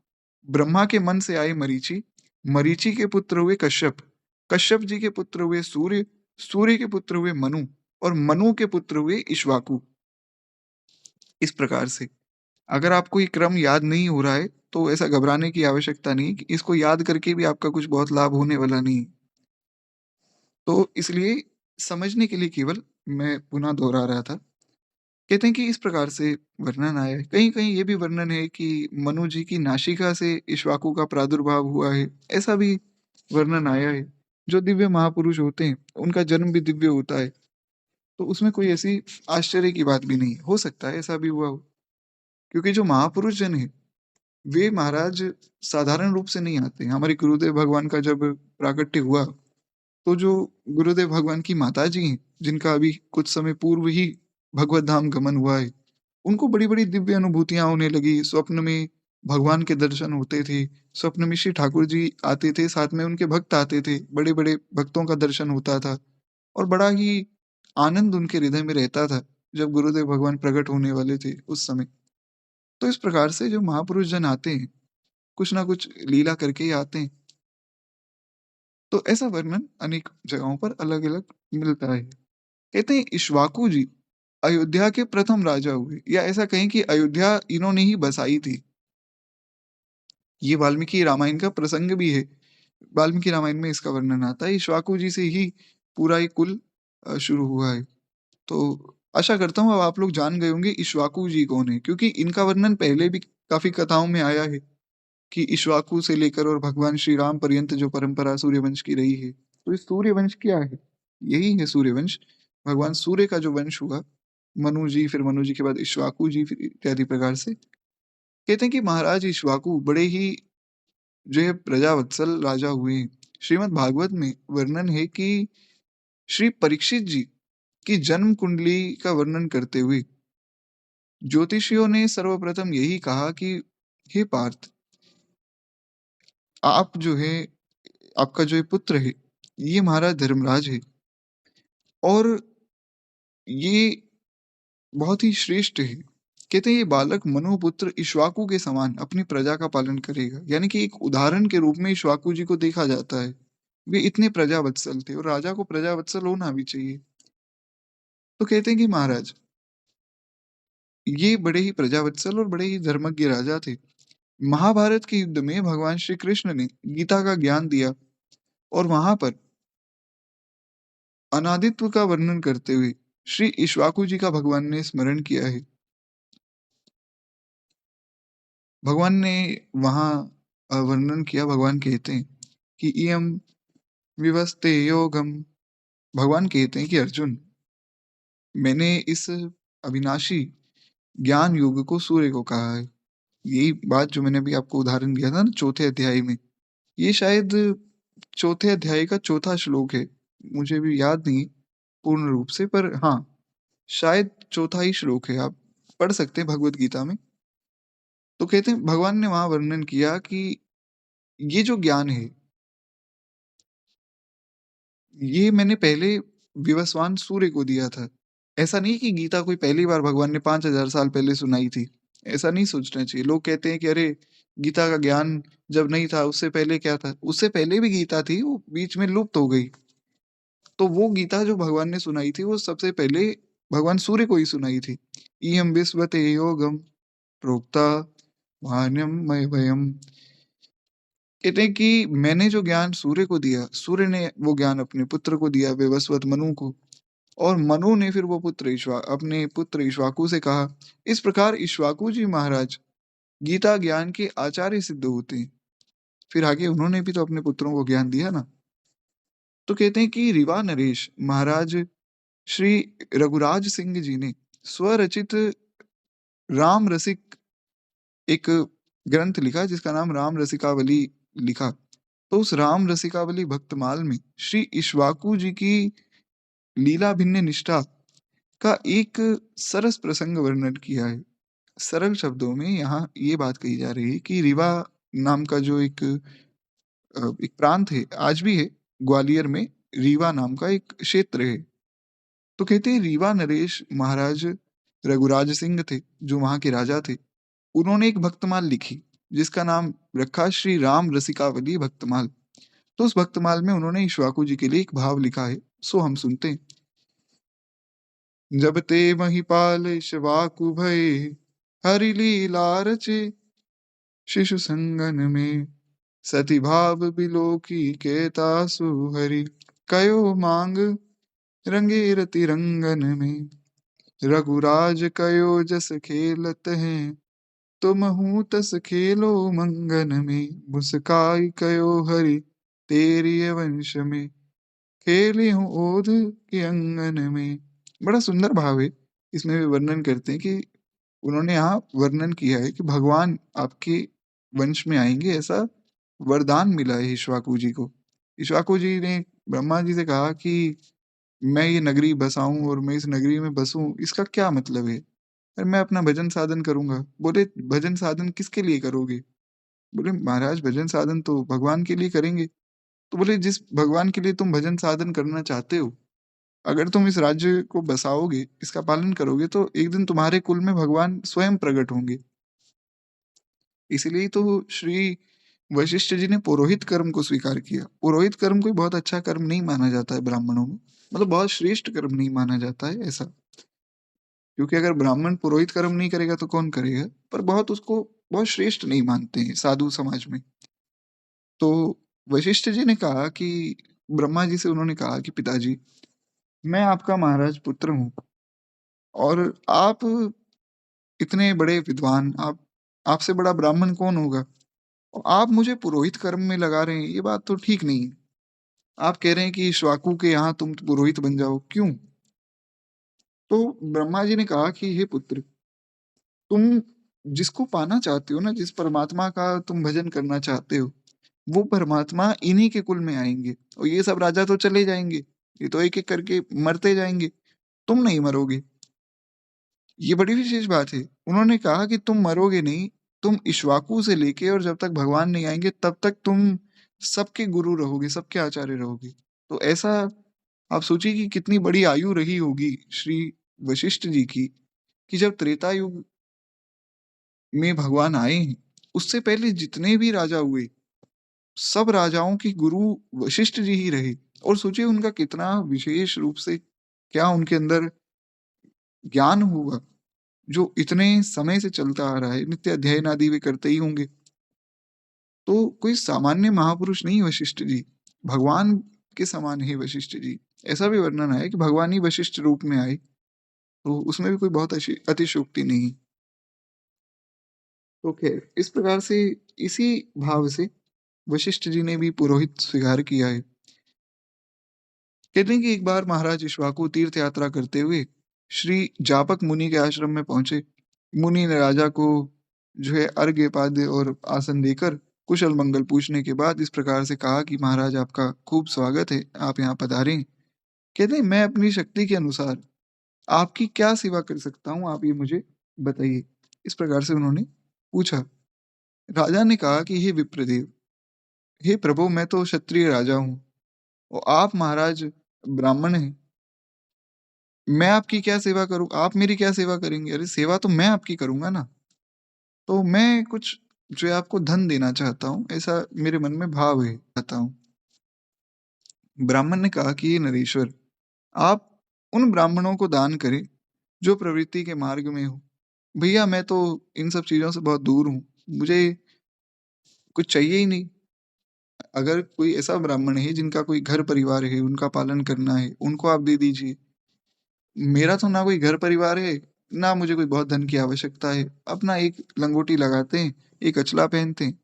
ब्रह्मा के मन से आए मरीचि, मरीचि के पुत्र हुए कश्यप, कश्यप जी के पुत्र हुए सूर्य, सूर्य के पुत्र हुए मनु, और मनु के पुत्र हुए इक्ष्वाकु। इस प्रकार से अगर आपको ये क्रम याद नहीं हो रहा है तो ऐसा घबराने की आवश्यकता नहीं कि इसको याद करके भी आपका कुछ बहुत लाभ होने वाला नहीं। तो इसलिए समझने के लिए केवल मैं पुनः दोहरा रहा था। कहते हैं कि इस प्रकार से वर्णन आया है। कहीं-कहीं ये भी वर्णन है कि मनु जी की नासिका से इक्ष्वाकु का प्रादुर्भाव हुआ है, ऐसा भी वर्णन आया है। जो दिव्य महापुरुष होते हैं, उनका जन्म भी दिव्य होता है, तो उसमें कोई ऐसी आश्चर्य की बात भी नहीं है। हो सकता है ऐसा भी हुआ हो, क्योंकि जो महापुरुष जन हैं, वे महाराज साधारण रूप से नहीं आते हैं। हमारे गुरुदेव भगवान का जब प्राकट्य हुआ, तो जो गुरुदेव भगवान की माताजी हैं, जिनका अभी कुछ समय पूर्व ही भगवत धाम गमन हुआ है, उनको बड़ी-बड़ी दिव्य अनुभूतियाँ होने लगी। स्वप्न में भगवान के दर्शन होते थे, स्वप्न में श्री ठाकुर जी आते थे, साथ में उनके भक्त आते थे, बड़े-बड़े भक्तों का दर्शन होता था और बड़ा ही आनंद उनके हृदय में रहता था, जब गुरुदेव भगवान प्रकट होने वाले थे उस समय। तो इस प्रकार से जो महापुरुष जन आते हैं, कुछ ना कुछ लीला करके ही आते हैं। तो ऐसा वर्णन अनेक जगहों पर अलग-अलग मिलता है। कहते हैं इक्ष्वाकु जी अयोध्या के प्रथम राजा हुए, या ऐसा कहें कि अयोध्या इन्होंने ही बसाई थी। ये वाल्मीकि रामायण का प्रसंग भी है। वाल्मीकि रामायण में इसका वर्णन आता है। इक्ष्वाकु जी से ही पूरा ये कुल शुरू हुआ है। तो आशा करता हूँ अब आप लोग जान गए होंगे इक्ष्वाकु जी कौन है, क्योंकि इनका वर्णन पहले भी काफ़ी कथाओं में आया है कि इक्ष्वाकु से लेकर और भगवान श्री राम पर्यंत जो परंपरा सूर्यवंश की रही है। तो ये सूर्यवंश क्या है? यही है सूर्यवंश। भगवान सूर्य का जो वंश हुआ, मनु जी, फिर मनु जी के बाद इक्ष्वाकु जी, फिर इत्यादि प्रकार से। कहते हैं कि महाराज इक्ष्वाकु बड़े ही जो है प्रजावत्सल राजा हुए हैं। श्रीमद् भागवत में वर्णन है कि श्री परीक्षित जी की जन्म कुंडली का वर्णन करते हुए ज्योतिषियों ने सर्वप्रथम यही कहा कि हे पार्थ, आप जो है, आपका जो ये पुत्र है, ये महाराज धर्मराज है और ये बहुत ही श्रेष्ठ है। कहते हैं ये बालक मनुपुत्र इक्ष्वाकु के समान अपनी प्रजा का पालन करेगा। यानी कि एक उदाहरण के रूप में इक्ष्वाकु जी को देखा जाता है। वे इतने प्रजावत्सल थे और राजा को प्रजावत्सल होना भी चाहिए। तो कहते हैं कि महाराज ये बड़े ही प्रजावत्सल और बड़े ही धर्मज्ञ राजा थे। महाभारत के युद्ध में भगवान श्री कृष्ण ने गीता का ज्ञान दिया और वहां पर अनादित्व का वर्णन करते हुए श्री इक्ष्वाकु जी का भगवान ने स्मरण किया है। भगवान ने वहाँ वर्णन किया, भगवान कहते हैं कि इयं विवस्ते योगम। भगवान कहते हैं कि अर्जुन, मैंने इस अविनाशी ज्ञान योग को सूर्य को कहा है। यही बात जो मैंने अभी आपको उदाहरण दिया था ना चौथे अध्याय में, ये शायद चौथे अध्याय का चौथा श्लोक है। मुझे भी याद नहीं पूर्ण रूप से, पर हाँ, शायद चौथा ही श्लोक है। आप पढ़ सकते हैं भगवत गीता में। तो कहते हैं भगवान ने वहाँ वर्णन किया कि ये जो ज्ञान है, ये मैंने पहले विवस्वान सूर्य को दिया था। ऐसा नहीं कि गीता कोई पहली बार भगवान ने 5000 साल पहले सुनाई थी। ऐसा नहीं सोचना चाहिए। लोग कहते हैं कि अरे! गीता का ज्ञान जब नहीं था उससे पहले क्या था? उससे पहले भी गीता थी, वो बीच में लुप्त हो गई। तो वो गीता जो भगवान ने सुनाई थी वो सबसे पहले भगवान सूर्य को ही सुनाई थी। इयं विस्वते योगम प्रोक्ता मान्यं मह्यं। कहते हैं कि मैंने जो ज्ञान सूर्य को दिया, सूर्य ने वो ज्ञान अपने पुत्र को दिया विवस्वत मनु को। और मनु ने फिर वो अपने पुत्र इक्ष्वाकु से कहा, इस प्रकार इक्ष्वाकु जी महाराज गीता ज्ञान के आचार्य सिद्ध होते हैं। फिर आगे उन्होंने भी तो अपने पुत्रों को ज्ञान दिया ना। तो कहते हैं कि रीवा नरेश महाराज श्री रघुराज सिंह जी ने स्वरचित राम रसिक एक ग्रंथ लिखा जिसका नाम राम रसिकावली लिखा। तो उस राम रसिकावली भक्तमाल में श्री इक्ष्वाकु जी की लीला भिन्न निष्ठा का एक सरस प्रसंग वर्णन किया है। सरल शब्दों में यहाँ ये बात कही जा रही है कि रीवा नाम का जो एक प्रांत है, आज भी है, ग्वालियर में रीवा नाम का एक क्षेत्र है। तो कहते हैं रीवा नरेश महाराज रघुराज सिंह थे, जो वहाँ के राजा थे। उन्होंने एक भक्तमाल लिखी, जिसका नाम रखा श्री राम रसिकावली भक्तमाल। तो उस भक्तमाल में उन्होंने इक्ष्वाकु जी के लिए एक भाव लिखा है, सो हम सुनते हैं। जब ते महिपाल इक्ष्वाकु भये, हरि लीला रचे, शिशु संगन में सती भाव बिलोकी केतासु हरि, कयो मांग रंगे रति रंगन में, रघुराज कयो जस खेलत हैं, तुम हूँ तस खेलो मंगन में, मुस्काई कयो हरि तेरी वंश में, खेली हूँ ओध के अंगन में। बड़ा सुंदर भाव है। इसमें भी वर्णन करते हैं कि उन्होंने यहाँ वर्णन किया है कि भगवान आपके वंश में आएंगे, ऐसा वरदान मिला है इक्ष्वाकु जी को। इक्ष्वाकु जी ने ब्रह्मा जी से कहा कि मैं ये नगरी बसाऊं और मैं इस नगरी में बसूं, इसका क्या मतलब है? अरे मैं अपना भजन साधन करूंगा। बोले भजन साधन किसके लिए करोगे? बोले महाराज भजन साधन तो भगवान के लिए करेंगे। तो बोले जिस भगवान के लिए तुम भजन साधन करना चाहते हो, अगर तुम इस राज्य को बसाओगे, इसका पालन करोगे, तो एक दिन तुम्हारे कुल में भगवान स्वयं प्रकट होंगे। इसीलिए तो श्री वशिष्ठ जी ने पुरोहित कर्म को स्वीकार किया। पुरोहित कर्म कोई बहुत अच्छा कर्म नहीं माना जाता है ब्राह्मणों में, मतलब बहुत श्रेष्ठ कर्म नहीं माना जाता है ऐसा। क्योंकि अगर ब्राह्मण पुरोहित कर्म नहीं करेगा तो कौन करेगा? पर बहुत उसको बहुत श्रेष्ठ नहीं मानते हैं साधु समाज में। तो वशिष्ठ जी ने कहा कि ब्रह्मा जी से उन्होंने कहा कि पिताजी, मैं आपका महाराज पुत्र हूँ और आप इतने बड़े विद्वान, आप आपसे बड़ा ब्राह्मण कौन होगा? और आप मुझे पुरोहित कर्म में लगा रहे हैं, ये बात तो ठीक नहीं है। आप कह रहे हैं कि इक्ष्वाकु के यहाँ तुम पुरोहित बन जाओ, क्यों? तो ब्रह्मा जी ने कहा कि हे पुत्र, तुम जिसको पाना चाहते हो ना, जिस परमात्मा का तुम भजन करना चाहते हो, वो परमात्मा इन्हीं के कुल में आएंगे और ये सब राजा तो चले जाएंगे, ये तो एक एक करके मरते जाएंगे, तुम नहीं मरोगे। ये बड़ी विशेष बात है। उन्होंने कहा कि तुम मरोगे नहीं, तुम इक्ष्वाकु से लेके और जब तक भगवान नहीं आएंगे तब तक तुम सबके गुरु रहोगे, सबके आचार्य रहोगे। तो ऐसा आप सोचिए कि कितनी बड़ी आयु रही होगी श्री वशिष्ठ जी की, कि जब त्रेता युग में भगवान आए हैं, उससे पहले जितने भी राजा हुए, सब राजाओं के गुरु वशिष्ठ जी ही रहे। और सोचिए उनका कितना विशेष रूप से क्या उनके अंदर ज्ञान होगा, जो इतने समय से चलता आ रहा है। नित्य अध्ययन आदि वे करते ही होंगे। तो कोई सामान्य महापुरुष नहीं वशिष्ठ जी, भगवान के समान है वशिष्ठ जी। ऐसा भी वर्णन है कि भगवान ही वशिष्ठ रूप में आए, तो उसमें भी कोई बहुत अतिशयोक्ति नहीं। तो खैर इस प्रकार से इसी भाव से वशिष्ठ जी ने भी पुरोहित स्वीकार किया है। कहते हैं कि एक बार महाराज इक्ष्वाकु तीर्थ यात्रा करते हुए श्री जापक मुनि के आश्रम में पहुंचे। मुनि ने राजा को जो है अर्घ्य पाद्य और आसन देकर कुशल मंगल पूछने के बाद इस प्रकार से कहा कि महाराज आपका खूब स्वागत है, आप यहाँ पधारें। कहते हैं मैं अपनी शक्ति के अनुसार आपकी क्या सेवा कर सकता हूँ, आप ये मुझे बताइए। इस प्रकार से उन्होंने पूछा। राजा ने कहा कि हे विप्रदेव, हे प्रभु, मैं तो क्षत्रिय राजा हूँ और आप महाराज ब्राह्मण हैं। मैं आपकी क्या सेवा करूँ? आप मेरी क्या सेवा करेंगे? अरे सेवा तो मैं आपकी करूँगा ना। तो मैं कुछ जो है आपको धन देना चाहता हूँ, ऐसा मेरे मन में भाव है, चाहता हूँ। ब्राह्मण ने कहा कि ये नरेश्वर, आप उन ब्राह्मणों को दान करें जो प्रवृत्ति के मार्ग में हो। भैया मैं तो इन सब चीज़ों से बहुत दूर हूँ, मुझे कुछ चाहिए ही नहीं। अगर कोई ऐसा ब्राह्मण है जिनका कोई घर परिवार है, उनका पालन करना है, उनको आप दे दीजिए। मेरा तो ना कोई घर परिवार है, ना मुझे कोई बहुत धन की आवश्यकता है। अपना एक लंगोटी लगाते हैं, एक अचला पहनते हैं,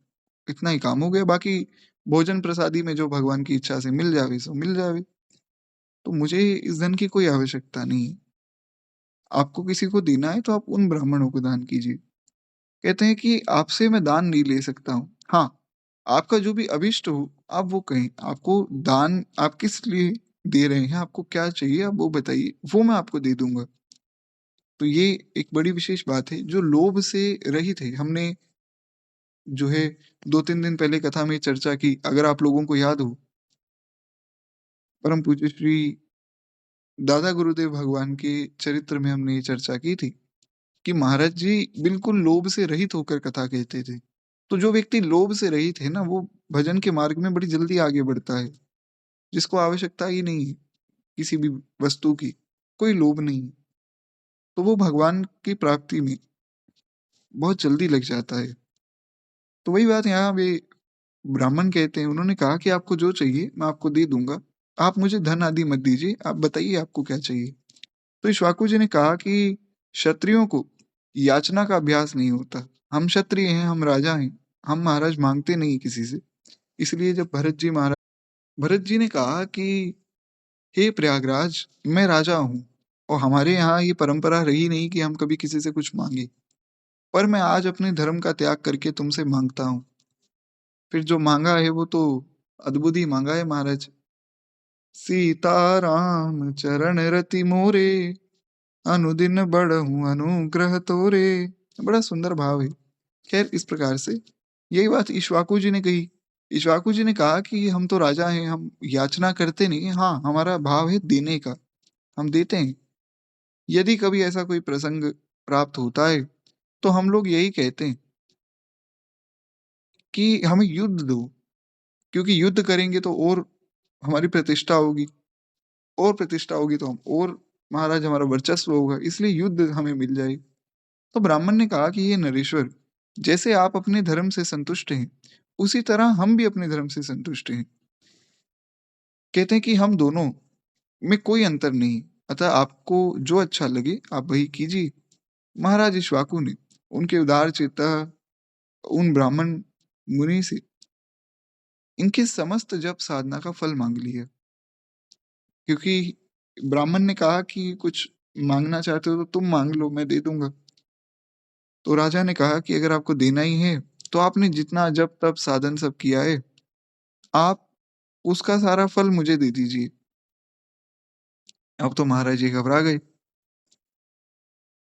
इतना ही काम हो गया। बाकी भोजन प्रसादी में जो भगवान की इच्छा से मिल जावे सो मिल जावे। तो मुझे इस धन की कोई आवश्यकता नहीं है। आपको किसी को देना है तो आप उन ब्राह्मणों को दान कीजिए। कहते हैं कि आपसे मैं दान नहीं ले सकता हूँ। हाँ, आपका जो भी अभिष्ट हो, आप वो कहें। आपको दान आप किस लिए दे रहे हैं, आपको क्या चाहिए आप वो बताइए, वो मैं आपको दे दूँगा। तो ये एक बड़ी विशेष बात है, जो लोभ से रहित है। हमने जो है 2-3 दिन पहले कथा में चर्चा की, अगर आप लोगों को याद हो, परम पूज्य श्री दादा गुरुदेव भगवान के चरित्र में हमने ये चर्चा की थी कि महाराज जी बिल्कुल लोभ से रहित होकर कथा कहते थे। तो जो व्यक्ति लोभ से रहित है ना, वो भजन के मार्ग में बड़ी जल्दी आगे बढ़ता है, जिसको आवश्यकता ही नहीं है किसी भी वस्तु की, कोई लोभ नहीं, तो वो भगवान की प्राप्ति में बहुत जल्दी लग जाता है। तो वही बात यहाँ वे ब्राह्मण कहते हैं, उन्होंने कहा कि आपको जो चाहिए मैं आपको दे दूँगा। आप मुझे धन आदि मत दीजिए, आप बताइए आपको क्या चाहिए? तो इक्ष्वाकु जी ने कहा कि क्षत्रियों को याचना का अभ्यास नहीं होता। हम क्षत्रिय हैं, हम राजा हैं, हम महाराज माँगते नहीं किसी से। इसलिए जब भरत जी ने कहा कि हे प्रयागराज, मैं राजा हूँ और हमारे यहाँ ये परंपरा रही नहीं कि हम कभी किसी से कुछ माँगे। पर मैं आज अपने धर्म का त्याग करके तुमसे माँगता हूँ। फिर जो माँगा है वो तो अद्भुत ही माँगा है महाराज। सीताराम चरण रति मोरे, अनुदिन बढ़हु अनुग्रह तोरे। बड़ा सुंदर भाव है। खैर इस प्रकार से यही बात इक्ष्वाकु जी ने कही। इक्ष्वाकु जी ने कहा कि हम तो राजा हैं, हम याचना करते नहीं। हाँ, हमारा भाव है देने का, हम देते हैं। यदि कभी ऐसा कोई प्रसंग प्राप्त होता है, तो हम लोग यही कहते हैं कि हमें युद्ध दो, क्योंकि युद्ध करेंगे तो और हमारी प्रतिष्ठा होगी, और प्रतिष्ठा होगी तो हम और महाराज हमारा वर्चस्व होगा, इसलिए युद्ध हमें मिल जाए। तो ब्राह्मण ने कहा कि ये नरेश्वर, जैसे आप अपने धर्म से संतुष्ट हैं, उसी तरह हम भी अपने धर्म से संतुष्ट हैं। कहते हैं कि हम दोनों में कोई अंतर नहीं, अतः आपको जो अच्छा लगे आप वही कीजिए। महाराज इक्ष्वाकु ने उनके उदार चेता उन ब्राह्मण मुनि से इनकी समस्त जप साधना का फल मांग लिया, क्योंकि ब्राह्मण ने कहा कि कुछ मांगना चाहते हो तो तुम मांग लो, मैं दे दूंगा। तो राजा ने कहा कि अगर आपको देना ही है, तो आपने जितना जप तप साधन सब किया है, आप उसका सारा फल मुझे दे दीजिए। अब तो महाराज जी घबरा गए।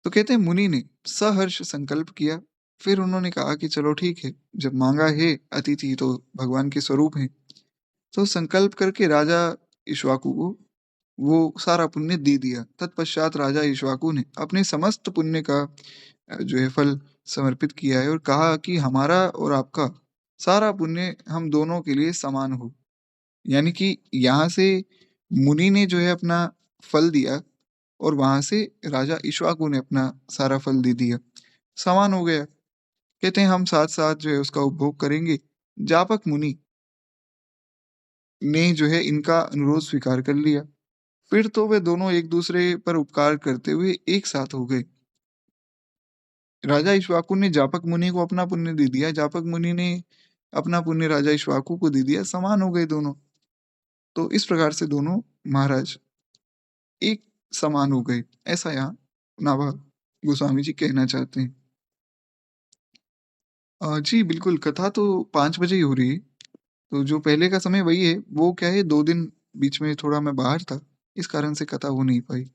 तो कहते हैं मुनि ने सहर्ष संकल्प किया। फिर उन्होंने कहा कि चलो ठीक है, जब मांगा है अतिथि तो भगवान के स्वरूप हैं। तो संकल्प करके राजा इक्ष्वाकु को वो सारा पुण्य दे दिया। तत्पश्चात राजा इक्ष्वाकु ने अपने समस्त पुण्य का जो है फल समर्पित किया है और कहा कि हमारा और आपका सारा पुण्य हम दोनों के लिए समान हो। यानी कि यहाँ से मुनि ने जो है अपना फल दिया और वहां से राजा इक्ष्वाकु ने अपना सारा फल दे दिया, समान हो गया। कहते हैं हम साथ साथ जो है उसका उपभोग करेंगे। जापक मुनि ने जो है इनका अनुरोध स्वीकार कर लिया। फिर तो वे दोनों एक दूसरे पर उपकार करते हुए एक साथ हो गए। राजा इक्ष्वाकु ने जापक मुनि को अपना पुण्य दे दिया, जापक मुनि ने अपना पुण्य राजा इक्ष्वाकु को दे दिया, समान हो गए दोनों। तो इस प्रकार से दोनों महाराज एक समान हो गए, ऐसा यहाँ नाभा गोस्वामी जी कहना चाहते हैं। जी बिल्कुल, कथा तो 5 बजे ही हो रही है। तो जो पहले का समय वही है, वो क्या है 2 दिन बीच में थोड़ा मैं बाहर था, इस कारण से कथा हो नहीं पाई।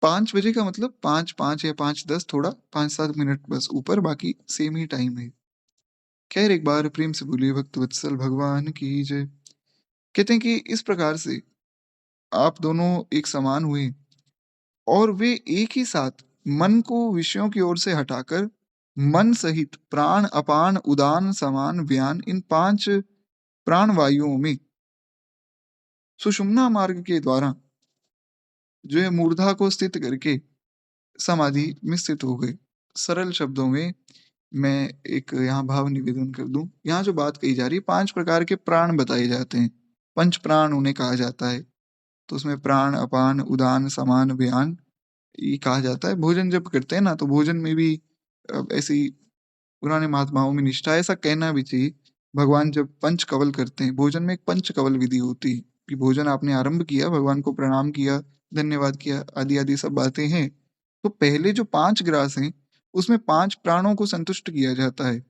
5 बजे का मतलब 5:05 या 5:10, थोड़ा 5-7 मिनट बस ऊपर, बाकी सेम ही टाइम है। खैर एक बार प्रेम से बोलिए भक्तवत्सल भगवान की जय। कहते हैं कि इस प्रकार से आप दोनों एक समान हुए और वे एक ही साथ मन को विषयों की ओर से हटाकर मन सहित प्राण, अपान, उदान, समान, व्यान इन 5 प्राण वायुओं में सुषुम्ना मार्ग के द्वारा जो है मूर्धा को स्थित करके समाधि में स्थित हो गए। सरल शब्दों में मैं एक यहाँ भाव निवेदन कर दूं। यहाँ जो बात कही जा रही है, 5 प्रकार के प्राण बताए जाते हैं। पंच प्राण उन्हें कहा जाता है। तो उसमें प्राण, अपान, उदान, समान, व्यान ये कहा जाता है। भोजन जब करते हैं ना, तो भोजन में भी ऐसे ही पुराने महात्माओं में निष्ठा है, ऐसा कहना भी चाहिए। भगवान जब पंच कवल करते हैं, भोजन में एक पंच कवल विधि होती है कि भोजन आपने आरंभ किया, भगवान को प्रणाम किया, धन्यवाद किया, आदि-आदि सब बातें हैं। तो पहले जो 5 ग्रास हैं, उसमें 5 प्राणों को संतुष्ट किया जाता है।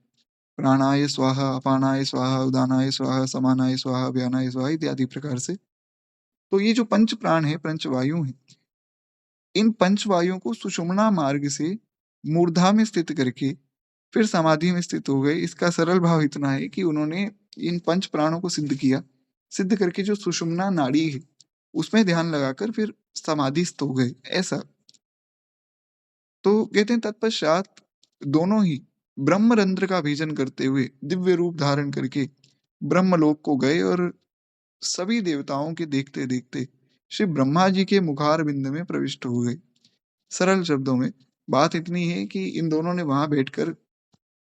प्राणाय स्वाहा, अपानाय स्वाहा, उदानाय स्वाहा, समानाय स्वाहा, व्यानाय स्वाहा इत्यादि प्रकार से। तो ये जो पंच प्राण हैं, पंच वायु हैं, इन पंच वायुओं को सुषुम्ना मार्ग से मूर्धा में स्थित करके फिर समाधि में स्थित हो गए। इसका सरल भाव इतना है कि उन्होंने इन पंच प्राणों को सिद्ध किया। सिद्ध करके जो सुषुम्ना नाड़ी है, उसमें ध्यान लगाकर फिर समाधिस्थ हो गए, ऐसा। तो कहते हैं तत्पश्चात दोनों ही ब्रह्मरंध्र का भेदन करते हुए दिव्य रूप धारण करके ब्रह्मलोक को गए और सभी देवताओं के देखते-देखते श्री ब्रह्मा जी के मुखारविंद में प्रविष्ट हो गए। सरल शब्दों में बात इतनी है कि इन दोनों ने वहां बैठकर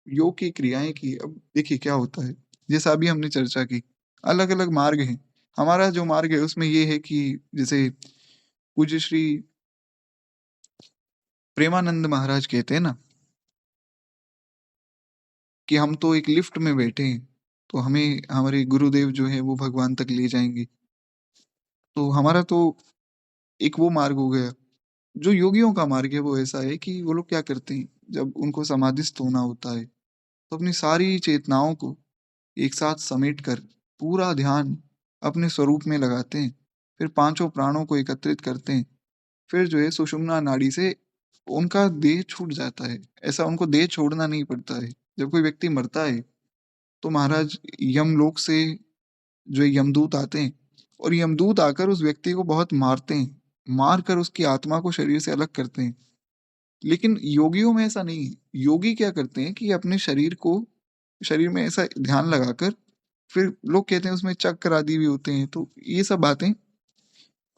योग की क्रियाएं की। अब देखिए क्या होता है, जैसा अभी हमने चर्चा की, अलग-अलग मार्ग हैं। हमारा जो मार्ग है उसमें ये है कि जैसे पूज्य श्री प्रेमानंद महाराज कहते हैं ना कि हम तो एक लिफ्ट में बैठे हैं, तो हमें हमारे गुरुदेव जो है वो भगवान तक ले जाएँगे। तो हमारा तो एक वो मार्ग हो गया। जो योगियों का मार्ग है वो ऐसा है कि वो लोग क्या करते हैं, जब उनको समाधिस्थ होना होता है, तो अपनी सारी चेतनाओं को एक साथ समेटकर पूरा ध्यान अपने स्वरूप में लगाते हैं। फिर पाँचों प्राणों को एकत्रित करते हैं। फिर जो है सुषुम्ना नाड़ी से उनका देह छूट जाता है। ऐसा उनको देह छोड़ना नहीं पड़ता है। जब कोई व्यक्ति मरता है, तो महाराज यमलोक से जो यमदूत आते हैं और यमदूत आकर उस व्यक्ति को बहुत मारते हैं। मारकर उसकी आत्मा को शरीर से अलग करते हैं। लेकिन योगियों में ऐसा नहीं है। योगी क्या करते हैं कि अपने शरीर में ऐसा ध्यान लगाकर फिर लोग कहते हैं उसमें चक्र आदि भी होते हैं। तो ये सब बातें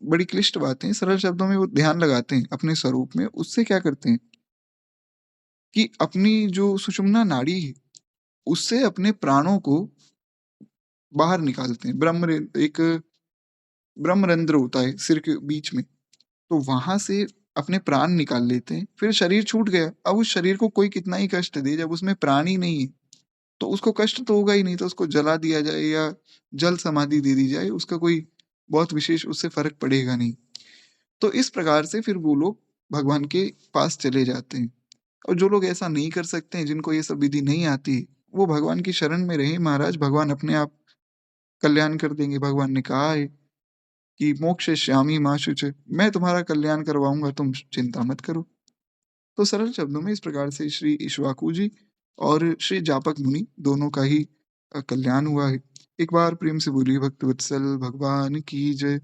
बड़ी क्लिष्ट बातें, सरल शब्दों में वो ध्यान लगाते हैं अपने स्वरूप में। उससे क्या करते हैं कि अपनी जो सुषुम्ना नाड़ी है, उससे अपने प्राणों को बाहर निकालते हैं। एक ब्रह्मरंध्र होता है सिर के बीच में, तो वहां से अपने प्राण निकाल लेते हैं। फिर शरीर छूट गया। अब उस शरीर को कोई कितना ही कष्ट दे, जब उसमें प्राण ही नहीं है, तो उसको कष्ट तो होगा ही नहीं। तो उसको जला दिया जाए या जल समाधि दे दी जाए, उसका कोई बहुत विशेष उससे फर्क पड़ेगा नहीं। तो इस प्रकार से फिर वो लोग भगवान के पास चले जाते हैं। और जो लोग ऐसा नहीं कर सकते हैं, जिनको ये सब विधि नहीं आती, वो भगवान की शरण में रहे महाराज, भगवान अपने आप कल्याण कर देंगे। भगवान ने कहा है कि मोक्षयिष्यामि मा शुच, मैं तुम्हारा कल्याण करवाऊंगा, तुम चिंता मत करो। तो सरल शब्दों में इस प्रकार से श्री इक्ष्वाकु जी और श्री जापक मुनि दोनों का ही कल्याण हुआ है। एक बार प्रेम से बोलिए भक्त वत्सल भगवान की जय।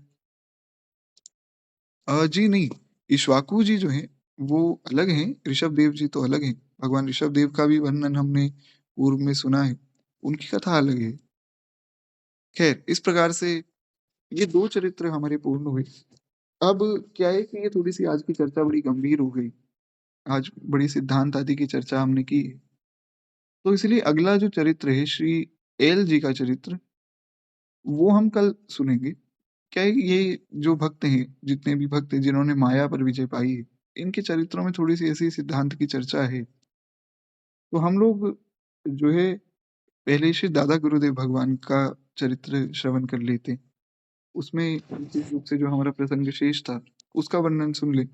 जी नहीं, इक्ष्वाकु जी जो हैं वो अलग हैं, ऋषभ देव जी तो अलग हैं। भगवान ऋषभ देव का भी वर्णन हमने पूर्व में सुना है, उनकी कथा अलग है। खैर इस प्रकार से ये 2 चरित्र हमारे पूर्ण हुए। अब क्या है कि ये थोड़ी-सी आज की चर्चा बड़ी गंभीर हो गई। आज बड़ी सिद्धांत आदि की चर्चा हमने की है। तो इसलिए अगला जो चरित्र है श्री एल जी का चरित्र, वो हम कल सुनेंगे। क्या है कि ये जो भक्त हैं, जितने भी भक्त हैं जिन्होंने माया पर विजय पाई है, इनके चरित्रों में थोड़ी-सी ऐसी सिद्धांत की चर्चा है। तो हम लोग जो है पहले श्री दादा गुरुदेव भगवान का चरित्र श्रवण कर लेते हैं। उसमें विशेष रूप से जो हमारा प्रसंग शेष था, उसका वर्णन सुन लें।